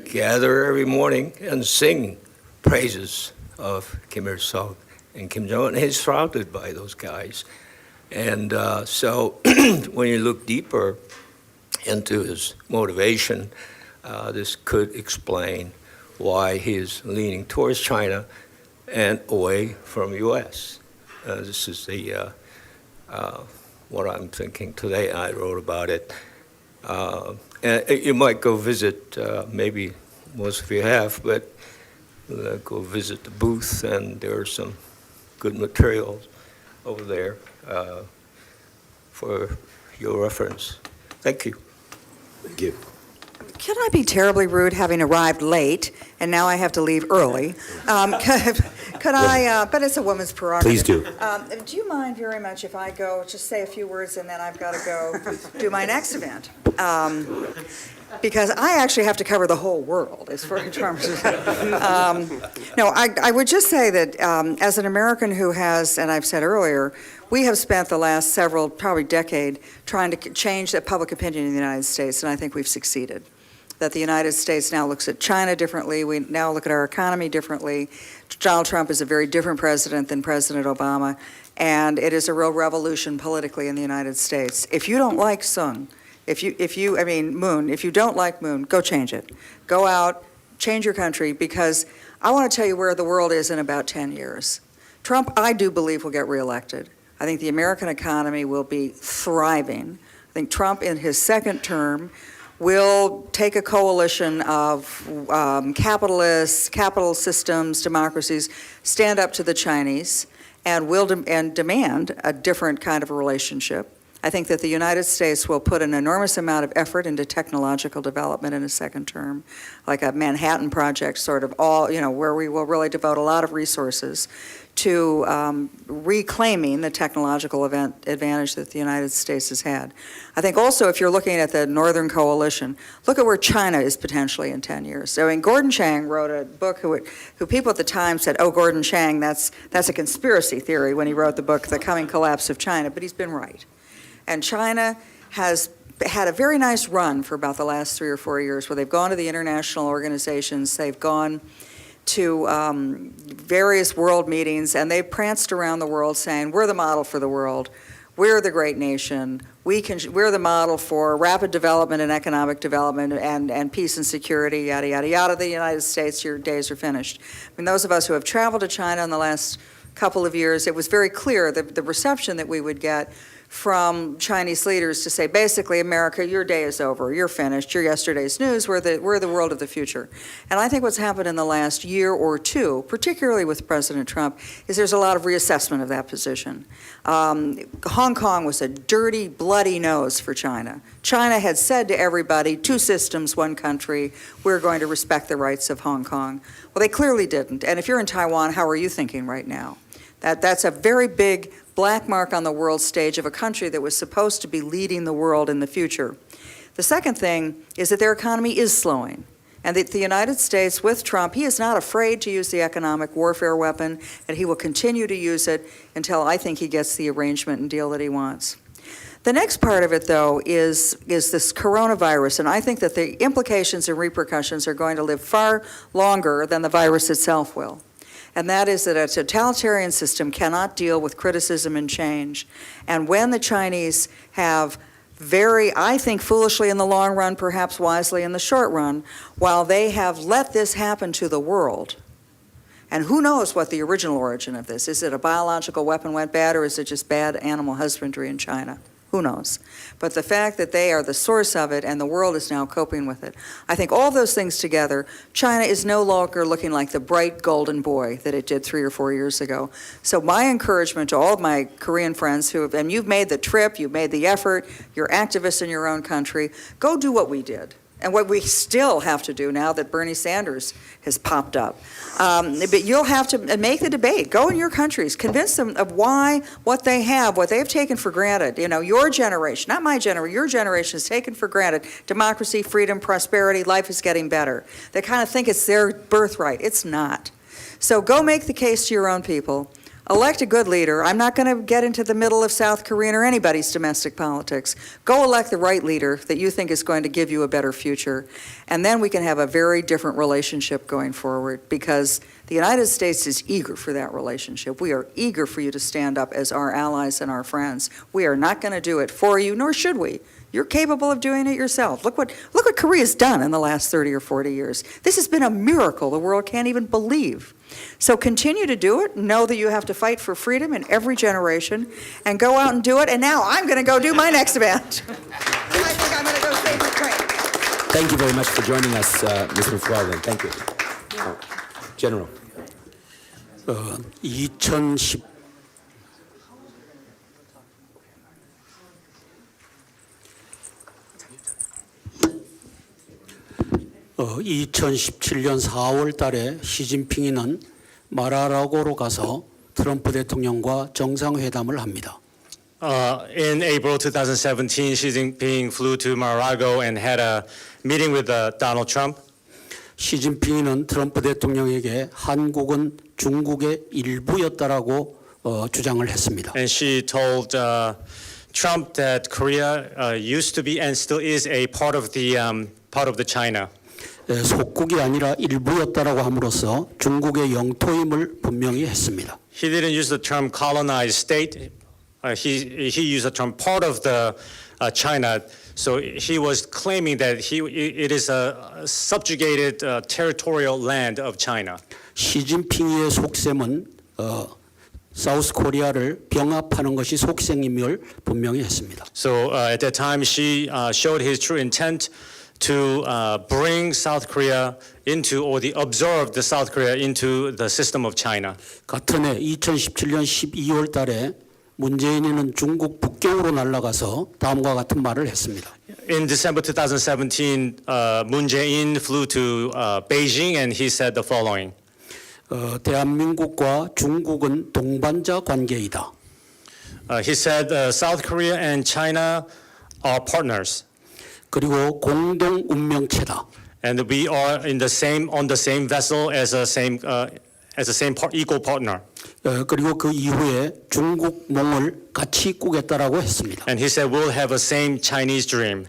Speaker 5: gather every morning and sing praises of Kim Il-sung and Kim Jong-un. He's surrounded by those guys. And so when you look deeper into his motivation, this could explain why he's leaning towards China and away from U.S. This is what I'm thinking today. I wrote about it. And you might go visit, maybe most of you have, but go visit the booth, and there are some good materials over there for your reference. Thank you.
Speaker 1: Thank you.
Speaker 8: Can I be terribly rude having arrived late and now I have to leave early? Could I, but it's a woman's prerogative.
Speaker 1: Please do.
Speaker 8: Do you mind very much if I go, just say a few words and then I've got to go do my next event? Because I actually have to cover the whole world as far as terms of no, I would just say that as an American who has, and I've said earlier, we have spent the last several, probably decade, trying to change that public opinion in the United States, and I think we've succeeded. That the United States now looks at China differently, we now look at our economy differently. Donald Trump is a very different president than President Obama, and it is a real revolution politically in the United States. If you don't like Moon, if you don't like Moon, go change it. Go out, change your country, because I want to tell you where the world is in about 10 years. Trump, I do believe, will get reelected. I think the American economy will be thriving. I think Trump, in his second term, will take a coalition of capitalists, capital systems, democracies, stand up to the Chinese, and demand a different kind of a relationship. I think that the United States will put an enormous amount of effort into technological development in a second term, like a Manhattan Project, sort of all, where we will really devote a lot of resources to reclaiming the technological advantage that the United States has had. I think also, if you're looking at the Northern Coalition, look at where China is potentially in 10 years. So, Gordon Chang wrote a book who people at the time said, oh, Gordon Chang, that's a conspiracy theory when he wrote the book, The Coming Collapse of China, but he's been right. And China has had a very nice run for about the last 3 or 4 years, where they've gone to the international organizations, they've gone to various world meetings, and they've pranced around the world saying, we're the model for the world, we're the great nation, we're the model for rapid development and economic development and peace and security, yada, yada, yada. The United States, your days are finished. I mean, those of us who have traveled to China in the last couple of years, it was very clear that the reception that we would get from Chinese leaders to say, basically, America, your day is over, you're finished, you're yesterday's news, we're the world of the future. And I think what's happened in the last year or two, particularly with President Trump, is there's a lot of reassessment of that position. Hong Kong was a dirty, bloody nose for China. China had said to everybody, 2 systems, 1 country, we're going to respect the rights of Hong Kong. Well, they clearly didn't. And if you're in Taiwan, how are you thinking right now? That's a very big black mark on the world stage of a country that was supposed to be leading the world in the future. The second thing is that their economy is slowing. And that the United States, with Trump, he is not afraid to use the economic warfare weapon, and he will continue to use it until I think he gets the arrangement and deal that he wants. The next part of it, though, is this coronavirus, and I think that the implications and repercussions are going to live far longer than the virus itself will. And that is that a totalitarian system cannot deal with criticism and change. And when the Chinese have I think foolishly in the long run, perhaps wisely in the short run, while they have let this happen to the world, and who knows what the original origin of this is? Is it a biological weapon went bad, or is it just bad animal husbandry in China? Who knows? But the fact that they are the source of it and the world is now coping with it, I think all those things together, China is no longer looking like the bright golden boy that it did 3 or 4 years ago. So my encouragement to all of my Korean friends and you've made the trip, you've made the effort, you're activists in your own country, go do what we did. And what we still have to do now that Bernie Sanders has popped up. But you'll have to make the debate. Go in your countries. Convince them of why what they've taken for granted. You know, your generation, not my generation, your generation has taken for granted democracy, freedom, prosperity, life is getting better. They kind of think it's their birthright. It's not. So go make the case to your own people. Elect a good leader. I'm not going to get into the middle of South Korean or anybody's domestic politics. Go elect the right leader that you think is going to give you a better future. And then we can have a very different relationship going forward, because the United States is eager for that relationship. We are eager for you to stand up as our allies and our friends. We are not going to do it for you, nor should we. You're capable of doing it yourself. Look what Korea's done in the last 30 or 40 years. This has been a miracle the world can't even believe. So continue to do it. Know that you have to fight for freedom in every generation, and go out and do it. And now I'm going to go do my next event. I think I'm going to go save the train.
Speaker 1: Thank you very much for joining us, Ms. McFarland. Thank you. General.
Speaker 6: 2017년 4월 달에 시진핑이는 마라라고로 가서 트럼프 대통령과 정상회담을 합니다.
Speaker 7: In April 2017, Xi Jinping flew to Mar-a-Lago and had a meeting with Donald Trump.
Speaker 6: 시진핑이는 트럼프 대통령에게 한국은 중국의 일부였다라고 주장을 했습니다.
Speaker 7: And she told Trump that Korea used to be and still is a part of the China.
Speaker 6: 속국이 아니라 일부였다라고 함으로써 중국의 영토임을 분명히 했습니다.
Speaker 7: He didn't use the term colonized state. He used the term part of the China. So he was claiming that it is a subjugated territorial land of China.
Speaker 6: 시진핑의 속셈은 사우스 코리아를 병합하는 것이 속셈임을 분명히 했습니다.
Speaker 7: So at that time, she showed his true intent to bring South Korea into, or absorb the South Korea into the system of China.
Speaker 6: 같은 해 2017년 12월 달에 문재인이는 중국 북경으로 날아가서 다음과 같은 말을 했습니다.
Speaker 7: In December 2017, Moon Jae-in flew to Beijing, and he said the following.
Speaker 6: 대한민국과 중국은 동반자 관계이다.
Speaker 7: He said South Korea and China are partners.
Speaker 6: 그리고 공동 운명체다.
Speaker 7: And we are on the same vessel as a same equal partner.
Speaker 6: 그리고 그 이후에 중국 몽을 같이 꾸겠다라고 했습니다.
Speaker 7: And he said we'll have a same Chinese dream.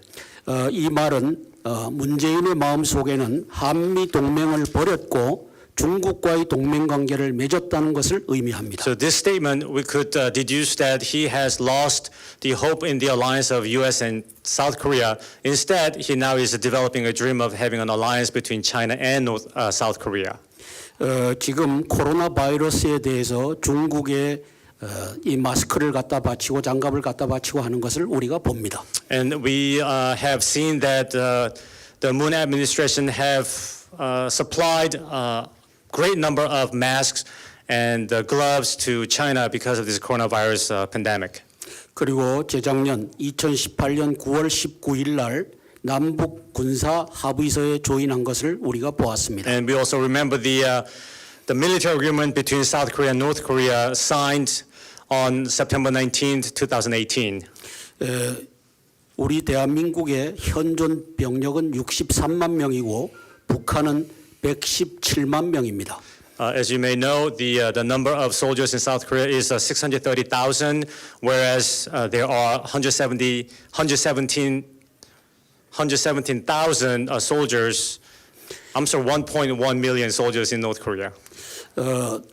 Speaker 6: 이 말은 문재인의 마음 속에는 한미 동맹을 버렸고 중국과의 동맹 관계를 맺었다는 것을 의미합니다.
Speaker 7: So this statement, we could deduce that he has lost the hope in the alliance of U.S. and South Korea. Instead, he now is developing a dream of having an alliance between China and South Korea.
Speaker 6: 지금 코로나 바이러스에 대해서 중국의 이 마스크를 갖다 바치고 장갑을 갖다 바치고 하는 것을 우리가 봅니다.
Speaker 7: And we have seen that the Moon administration have supplied a great number of masks and gloves to China because of this coronavirus pandemic.
Speaker 6: 그리고 재작년 2018년 9월 19일 날 남북 군사 합의서에 조인한 것을 우리가 보았습니다.
Speaker 7: And we also remember the military agreement between South Korea and North Korea signed on September 19th, 2018.
Speaker 6: 우리 대한민국의 현존 병력은 63만 명이고 북한은 117만 명입니다.
Speaker 7: As you may know, the number of soldiers in South Korea is 630,000, whereas there are 117,000 soldiers. I'm sorry, 1.1 million soldiers in North Korea.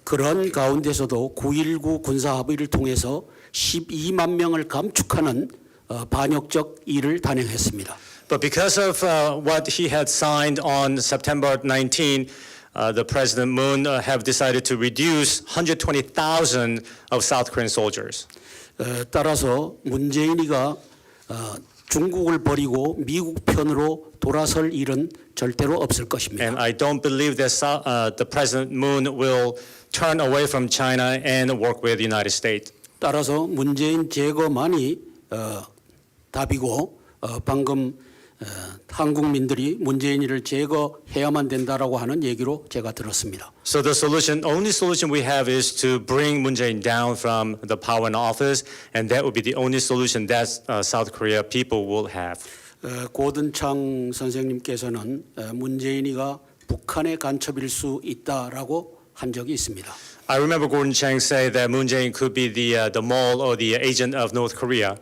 Speaker 6: 그런 가운데서도 9.19 군사 합의를 통해서 12만 명을 감축하는 반역적 일을 단행했습니다.
Speaker 7: But because of what he had signed on September 19, the President Moon have decided to reduce 120,000 of South Korean soldiers.
Speaker 6: 따라서 문재인이가 중국을 버리고 미국 편으로 돌아설 일은 절대로 없을 것입니다.
Speaker 7: And I don't believe that the President Moon will turn away from China and work with the United States.
Speaker 6: 따라서 문재인 제거만이 답이고 방금 한국민들이 문재인이를 제거해야만 된다라고 하는 얘기로 제가 들었습니다.
Speaker 7: So the only solution we have is to bring Moon Jae-in down from the power in office, and that would be the only solution that South Korea people will have.
Speaker 6: 고든창 선생님께서는 문재인이가 북한의 간첩일 수 있다라고 한 적이 있습니다.
Speaker 7: I remember Gordon Chang say that Moon Jae-in could be the mole or the agent of North Korea.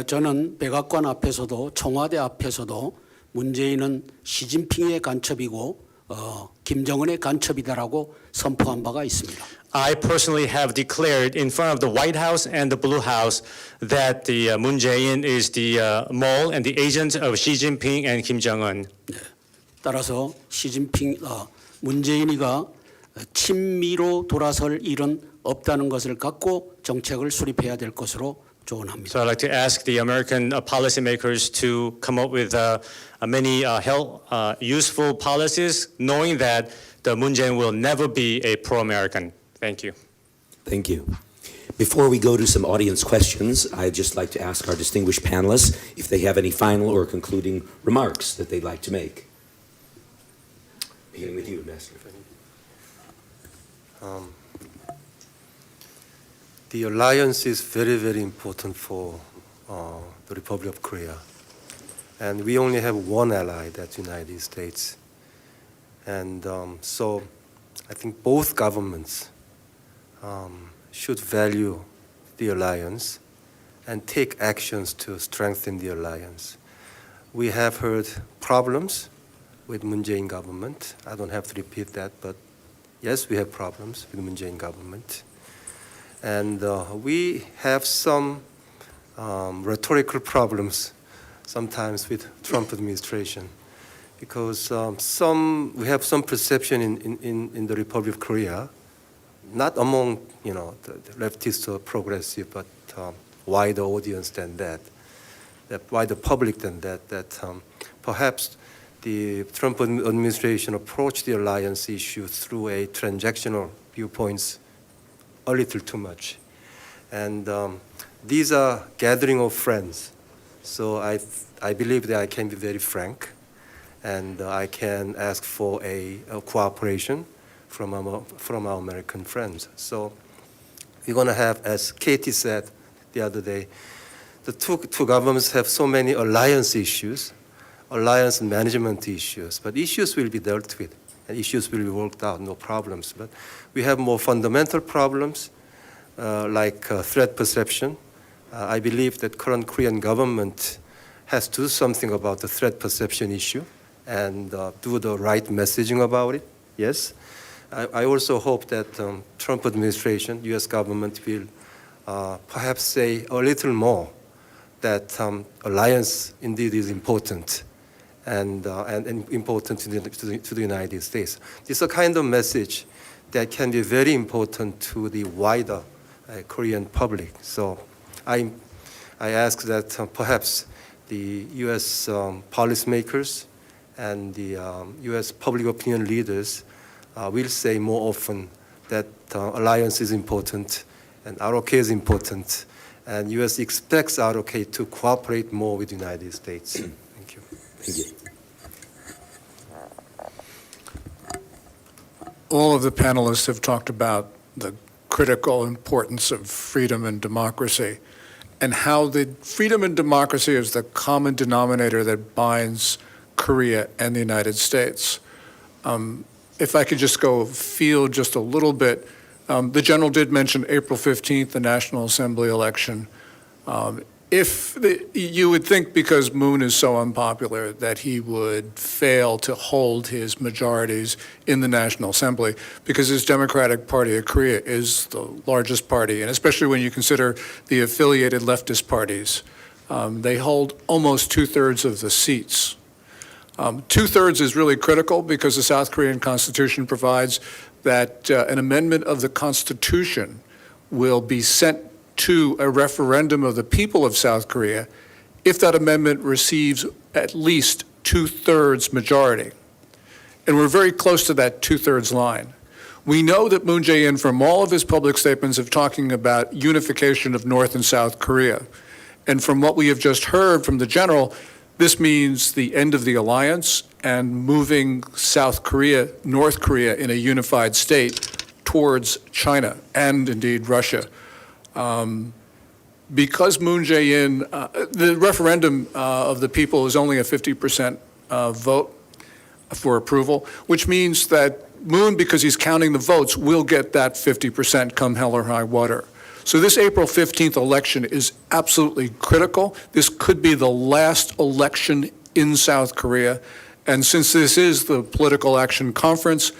Speaker 6: 저는 백악관 앞에서도 청와대 앞에서도 문재인은 시진핑의 간첩이고 김정은의 간첩이다라고 선포한 바가 있습니다.
Speaker 7: I personally have declared in front of the White House and the Blue House that the Moon Jae-in is the mole and the agent of Xi Jinping and Kim Jong-un.
Speaker 6: 따라서 문재인이가 친미로 돌아설 일은 없다는 것을 갖고 정책을 수립해야 될 것으로 조언합니다.
Speaker 7: So I'd like to ask the American policymakers to come up with many useful policies, knowing that the Moon Jae-in will never be a pro-American. Thank you.
Speaker 1: Thank you. Before we go to some audience questions, I'd just like to ask our distinguished panelists if they have any final or concluding remarks that they'd like to make. Beginning with you, Ambassador.
Speaker 2: The alliance is very, very important for the Republic of Korea. And we only have one ally, that's the United States. And so I think both governments should value the alliance and take actions to strengthen the alliance. We have heard problems with Moon Jae-in government. I don't have to repeat that, but yes, we have problems with the Moon Jae-in government. And we have some rhetorical problems sometimes with Trump administration because we have some perception in the Republic of Korea, not among the leftist or progressive, but wider audience than that wider public than that perhaps the Trump administration approached the alliance issue through a transactional viewpoints a little too much. And these are gathering of friends. So I believe that I can be very frank and I can ask for a cooperation from our American friends. So we're going to have, as Katie said the other day, the two governments have so many alliance issues, alliance management issues, but issues will be dealt with and issues will be worked out, no problems. But we have more fundamental problems like threat perception. I believe that current Korean government has to do something about the threat perception issue and do the right messaging about it, yes. I also hope that Trump administration, U.S. government will perhaps say a little more that alliance indeed is important and important to the United States. This is a kind of message that can be very important to the wider Korean public. So I ask that perhaps the U.S. Policymakers and the U.S. public opinion leaders will say more often that alliance is important and ROK is important, and U.S. expects ROK to cooperate more with the United States. Thank you.
Speaker 1: Thank you.
Speaker 3: All of the panelists have talked about the critical importance of freedom and democracy, and how the freedom and democracy is the common denominator that binds Korea and the United States. If I could just go field just a little bit, the general did mention April 15th, the National Assembly election. You would think because Moon is so unpopular that he would fail to hold his majorities in the National Assembly, because his Democratic Party of Korea is the largest party, and especially when you consider the affiliated leftist parties, they hold almost 2/3 of the seats. 2/3 is really critical because the South Korean Constitution provides that an amendment of the Constitution will be sent to a referendum of the people of South Korea if that amendment receives at least 2/3 majority. And we're very close to that 2/3 line. We know that Moon Jae-in, from all of his public statements of talking about unification of North and South Korea, and from what we have just heard from the general, this means the end of the alliance and moving South Korea, North Korea in a unified state towards China and indeed Russia. Because Moon Jae-in, the referendum of the people is only a 50% vote for approval, which means that Moon, because he's counting the votes, will get that 50% come hell or high water. So this April 15th election is absolutely critical. This could be the last election in South Korea. And since this is the Political Action Conference,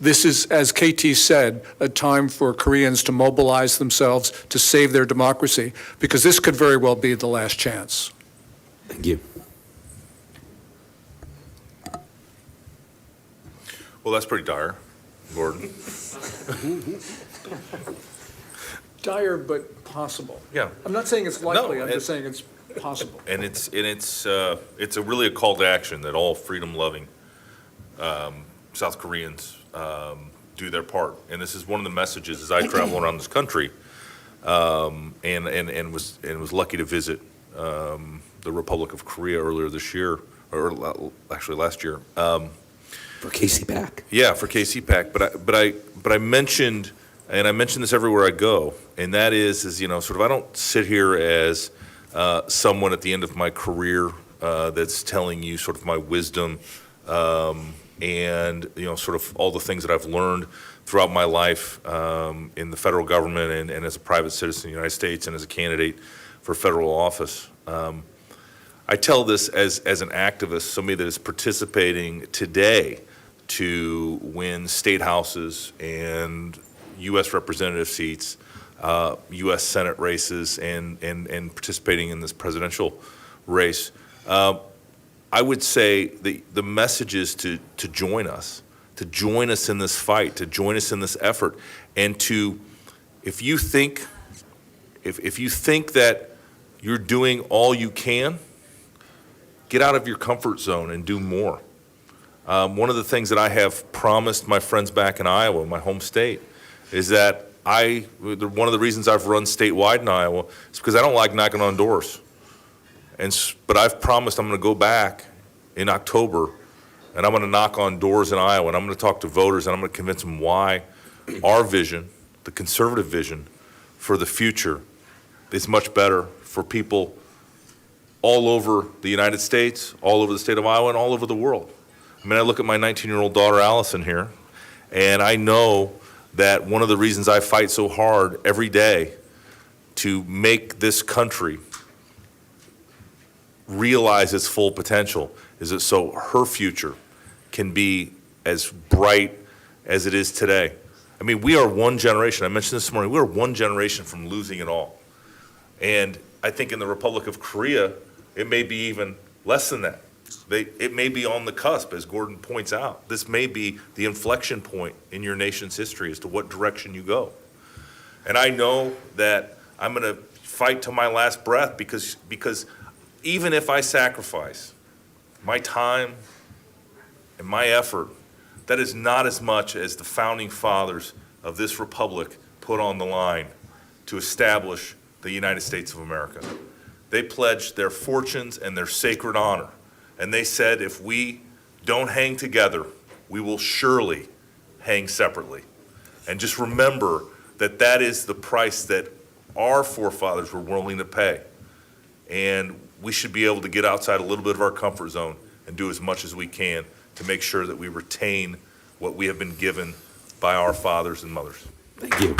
Speaker 3: this is, as KT said, a time for Koreans to mobilize themselves to save their democracy, because this could very well be the last chance.
Speaker 1: Thank you.
Speaker 4: Well, that's pretty dire, Gordon.
Speaker 3: Dire, but possible.
Speaker 4: Yeah.
Speaker 3: I'm not saying it's likely, I'm
Speaker 4: it-
Speaker 3: just saying it's possible.
Speaker 4: And it's really a call to action that all freedom-loving South Koreans do their part. And this is one of the messages as I travel around this country, and was lucky to visit the Republic of Korea earlier this year, or actually last year.
Speaker 1: For KCPAC.
Speaker 4: Yeah, for KCPAC. But I mentioned, and I mention this everywhere I go, and that is sort of, I don't sit here as someone at the end of my career that's telling you sort of my wisdom and sort of all the things that I've learned throughout my life in the federal government and as a private citizen in the United States and as a candidate for federal office. I tell this as an activist, somebody that is participating today to win state houses and U.S. representative seats, U.S. Senate races, and participating in this presidential race. I would say the message is to join us in this fight, to join us in this effort, and to, if you think that you're doing all you can, get out of your comfort zone and do more. One of the things that I have promised my friends back in Iowa, my home state, is that one of the reasons I've run statewide in Iowa is because I don't like knocking on doors. But I've promised I'm going to go back in October and I'm going to knock on doors in Iowa and I'm going to talk to voters and I'm going to convince them why our vision, the conservative vision for the future, is much better for people all over the United States, all over the state of Iowa, and all over the world. I mean, I look at my 19-year-old daughter, Allison, here, and I know that one of the reasons I fight so hard every day to make this country realize its full potential is that so her future can be as bright as it is today. I mean, we are one generation. I mentioned this morning, we are one generation from losing it all. And I think in the Republic of Korea, it may be even less than that. It may be on the cusp, as Gordon points out. This may be the inflection point in your nation's history as to what direction you go. And I know that I'm going to fight to my last breath because even if I sacrifice my time and my effort, that is not as much as the founding fathers of this republic put on the line to establish the United States of America. They pledged their fortunes and their sacred honor, and they said if we don't hang together, we will surely hang separately. And just remember that that is the price that our forefathers were willing to pay. And we should be able to get outside a little bit of our comfort zone and do as much as we can to make sure that we retain what we have been given by our fathers and mothers.
Speaker 1: Thank you.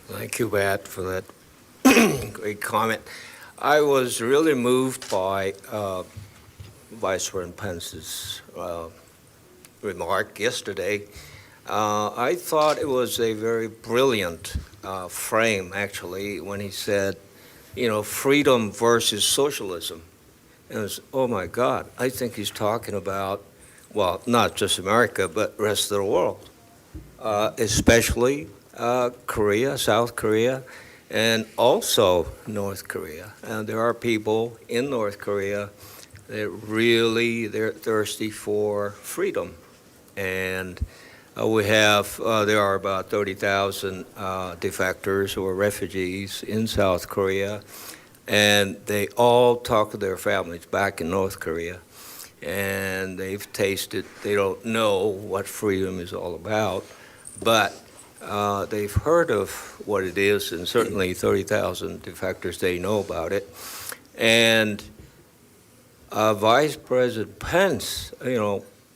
Speaker 5: Thank you, Matt, for that great comment. I was really moved by Vice President Pence's remark yesterday. I thought it was a very brilliant frame, actually, when he said, freedom versus socialism. And it was, oh my God, I think he's talking about, well, not just America, but the rest of the world, especially Korea, South Korea, and also North Korea. And there are people in North Korea that really, they're thirsty for freedom. And there are about 30,000 defectors or refugees in South Korea, and they all talk to their families back in North Korea, and they've tasted, they don't know what freedom is all about, but they've heard of what it is, and certainly 30,000 defectors, they know about it. And Vice President Pence,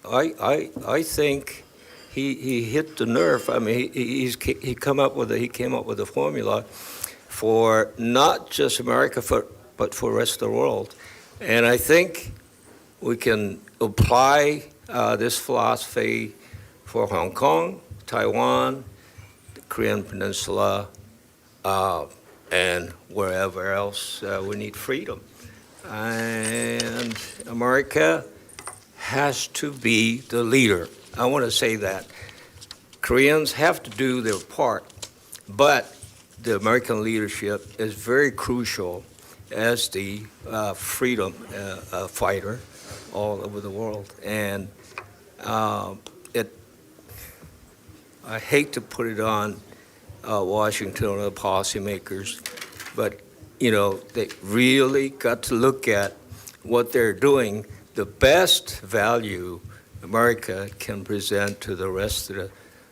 Speaker 5: I think he hit the nerve. I mean, he came up with a formula for not just America, but for the rest of the world. And I think we can apply this philosophy for Hong Kong, Taiwan, the Korean Peninsula, and wherever else we need freedom. And America has to be the leader. I want to say that. Koreans have to do their part, but the American leadership is very crucial as the freedom fighter all over the world. And I hate to put it on Washington or the policymakers, but they really got to look at what they're doing. The best value America can present to the rest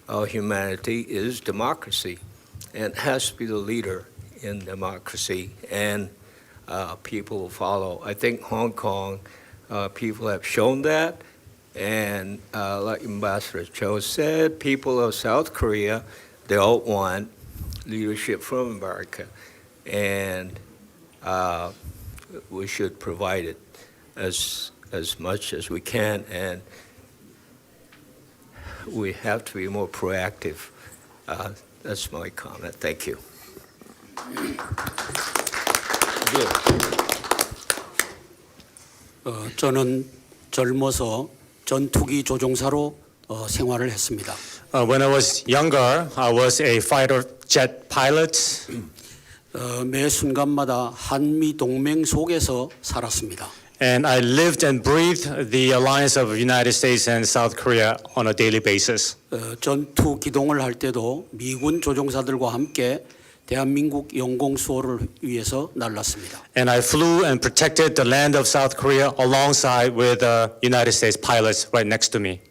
Speaker 5: of humanity is democracy, and has to be the leader in democracy, and people will follow. I think Hong Kong people have shown that, and like Ambassador Cho said, people of South Korea, they all want leadership from America, and we should provide it as much as we can, and we have to be more proactive. That's my comment. Thank you.
Speaker 6: 저는 젊어서 전투기 조종사로 생활을 했습니다.
Speaker 7: When I was younger, I was a fighter jet pilot.
Speaker 6: 매 순간마다 한미 동맹 속에서 살았습니다.
Speaker 7: And I lived and breathed the alliance of the United States and South Korea on a daily basis.
Speaker 6: 전투 기동을 할 때도 미군 조종사들과 함께 대한민국 영공 수호를 위해서 날랐습니다.
Speaker 7: And I flew and protected the land of South Korea alongside with United States pilots right next to me.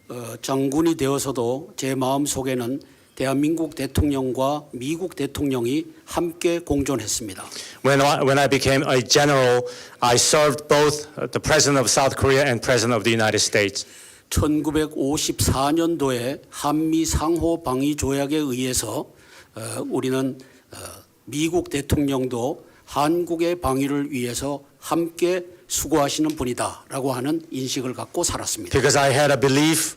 Speaker 6: 장군이 되어서도 제 마음 속에는 대한민국 대통령과 미국 대통령이 함께 공존했습니다.
Speaker 7: When I became a general, I served both the President of South Korea and President of the United States.
Speaker 6: 1954년도에 한미 상호 방위 조약에 의해서 우리는 미국 대통령도 한국의 방위를 위해서 함께 수고하시는 분이다라고 하는 인식을 갖고 살았습니다.
Speaker 7: Because I had a belief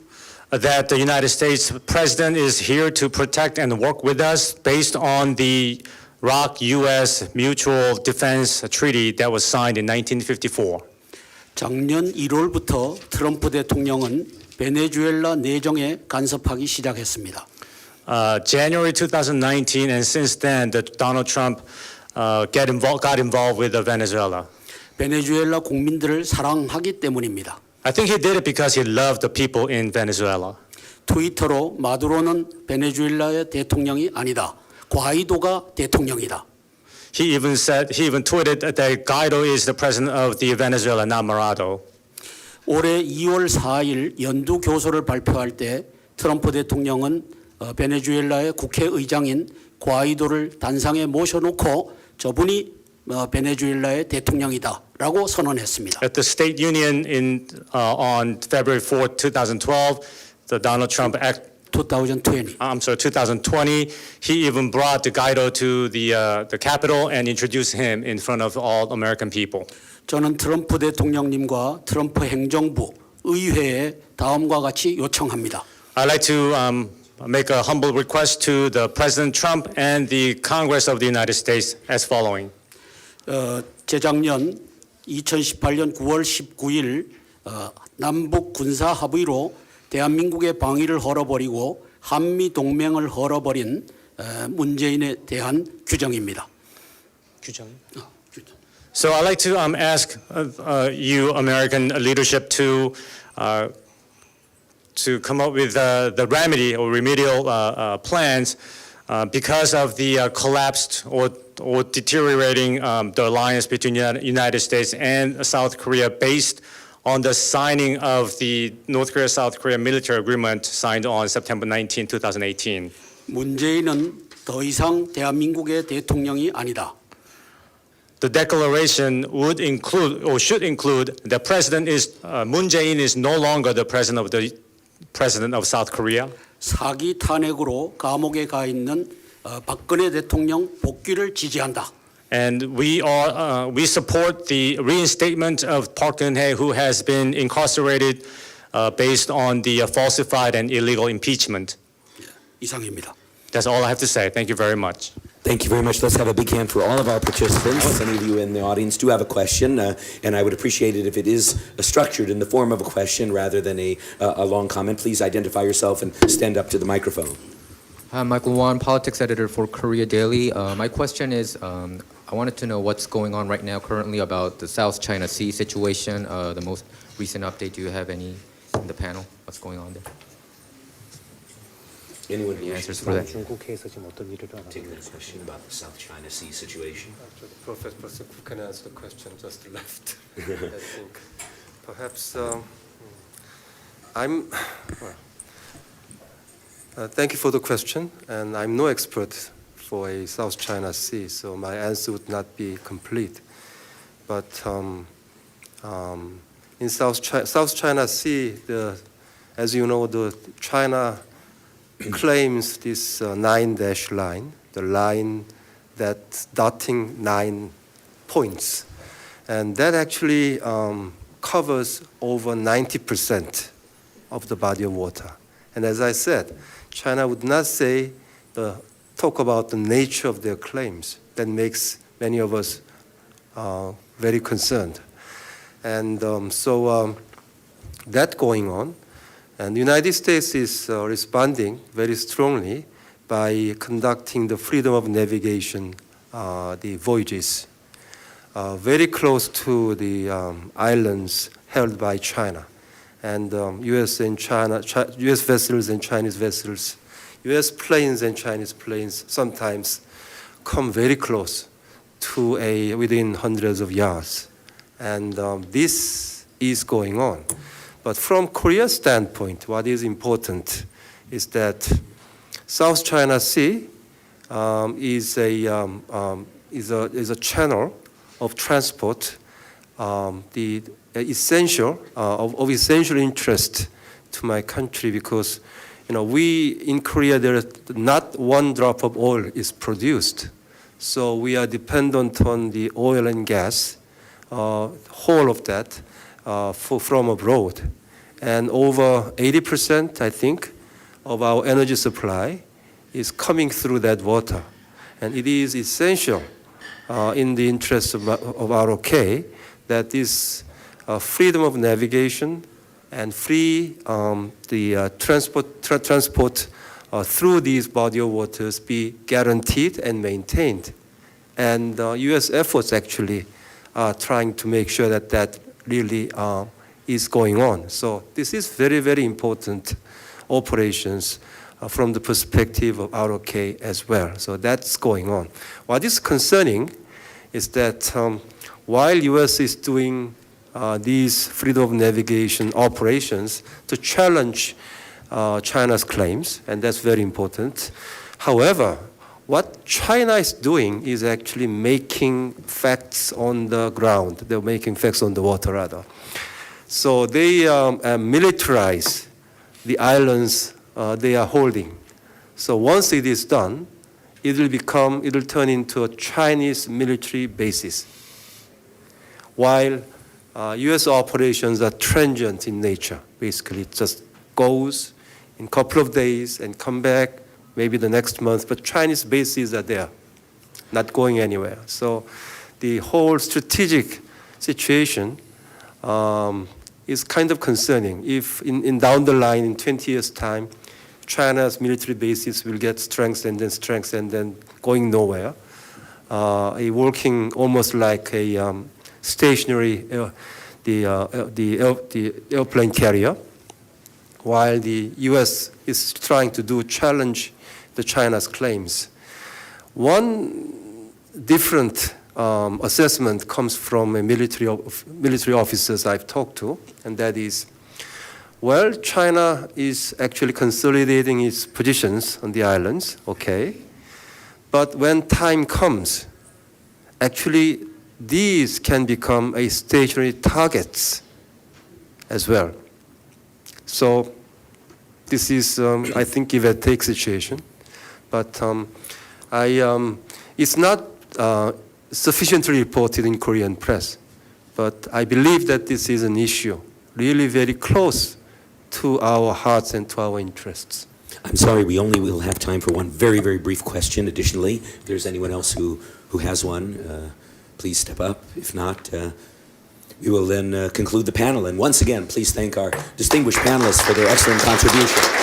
Speaker 7: that the United States president is here to protect and work with us based on the ROC-U.S. Mutual Defense Treaty that was signed in 1954.
Speaker 6: 작년 1월부터 트럼프 대통령은 베네수엘라 내정에 간섭하기 시작했습니다.
Speaker 7: January 2019, and since then, Donald Trump got involved with Venezuela.
Speaker 6: 베네수엘라 국민들을 사랑하기 때문입니다.
Speaker 7: I think he did it because he loved the people in Venezuela.
Speaker 6: 트위터로 마두로는 베네수엘라의 대통령이 아니다. 과이도가 대통령이다.
Speaker 7: He even tweeted that Guaido is the president of the Venezuela, not Maduro.
Speaker 6: 올해 2월 4일 연두 교서를 발표할 때 트럼프 대통령은 베네수엘라의 국회의장인 과이도를 단상에 모셔놓고 저분이 베네수엘라의 대통령이다라고 선언했습니다.
Speaker 7: At the State Union on February 4th, 2012, the Donald Trump Act.
Speaker 6: 2020.
Speaker 7: 2020, he even brought the Guaido to the Capitol and introduced him in front of all American people.
Speaker 6: 저는 트럼프 대통령님과 트럼프 행정부, 의회에 다음과 같이 요청합니다.
Speaker 7: I'd like to make a humble request to the President Trump and the Congress of the United States as following.
Speaker 6: 재작년 2018년 9월 19일 남북 군사 합의로 대한민국의 방위를 헐어버리고 한미 동맹을 헐어버린 문재인에 대한 규정입니다. 규정.
Speaker 7: So I'd like to ask you, American leadership, to come up with the remedy or remedial plans because of the collapsed or deteriorating the alliance between the United States and South Korea based on the signing of the North Korea-South Korea military agreement signed on September 19, 2018.
Speaker 6: 문재인은 더 이상 대한민국의 대통령이 아니다.
Speaker 7: The declaration would include or should include the president is Moon Jae-in is no longer the president of South Korea.
Speaker 6: 사기 탄핵으로 감옥에 가 있는 박근혜 대통령 복귀를 지지한다.
Speaker 7: And we support the reinstatement of Park Geun-hye, who has been incarcerated based on the falsified and illegal impeachment.
Speaker 6: 이상입니다.
Speaker 7: That's all I have to say. Thank you very much.
Speaker 1: Thank you very much. Let's have a big hand for all of our participants. If any of you in the audience do have a question, and I would appreciate it if it is structured in the form of a question rather than a long comment. Please identify yourself and stand up to the microphone.
Speaker 9: Hi, Michael Wan, politics editor for Korea Daily. My question is, I wanted to know what's going on right now currently about the South China Sea situation, the most recent update. Do you have any in the panel? What's going on there?
Speaker 1: Anyone
Speaker 9: Any
Speaker 1: who
Speaker 9: answers for that?
Speaker 1: take that question about the South China Sea situation?
Speaker 2: Professor Cook can answer the question just left. I think perhaps thank you for the question, and I'm no expert for a South China Sea, so my answer would not be complete. But in South China Sea, as you know, the China claims this 9-dash line, the line that's dotting 9 points, and that actually covers over 90% of the body of water. And as I said, China would not talk about the nature of their claims. That makes many of us very concerned. And so that going on, and the United States is responding very strongly by conducting the freedom of navigation, the voyages, very close to the islands held by China. And U.S. and China, U.S. vessels and Chinese vessels, U.S. planes and Chinese planes sometimes come very close to within hundreds of yards. And this is going on. But from Korea's standpoint, what is important is that South China Sea is a channel of transport, the essential of essential interest to my country, because we in Korea, there is not one drop of oil is produced, so we are dependent on the oil and gas whole of that from abroad. And over 80%, I think, of our energy supply is coming through that water. And it is essential in the interest of ROK that this freedom of navigation and free transport through these body of waters be guaranteed and maintained. And U.S. efforts actually are trying to make sure that that really is going on. So this is very, very important operations from the perspective of ROK as well. So that's going on. What is concerning is that while U.S. is doing these freedom of navigation operations to challenge China's claims, and that's very important. However, what China is doing is actually making facts on the ground. They're making facts on the water, rather. So they militarize the islands they are holding. So once it is done, it will turn into a Chinese military basis. While U.S. operations are transient in nature. Basically, it just goes in a couple of days and come back maybe the next month, but Chinese bases are there, not going anywhere. So the whole strategic situation is kind of concerning. If in down the line, in 20 years' time, China's military bases will get strengthened and then going nowhere, working almost like a stationary the airplane carrier, while the U.S. is trying to challenge the China's claims. One different assessment comes from a military officers I've talked to, and that is, well, China is actually consolidating its positions on the islands, okay, but when time comes, actually these can become a stationary targets as well. So this is, I think, give and take situation, but it's not sufficiently reported in Korean press, but I believe that this is an issue really very close to our hearts and to our interests.
Speaker 1: I'm sorry, we only will have time for one very, very brief question additionally. If there's anyone else who has one, please step up. If not, we will then conclude the panel. And once again, please thank our distinguished panelists for their excellent contribution.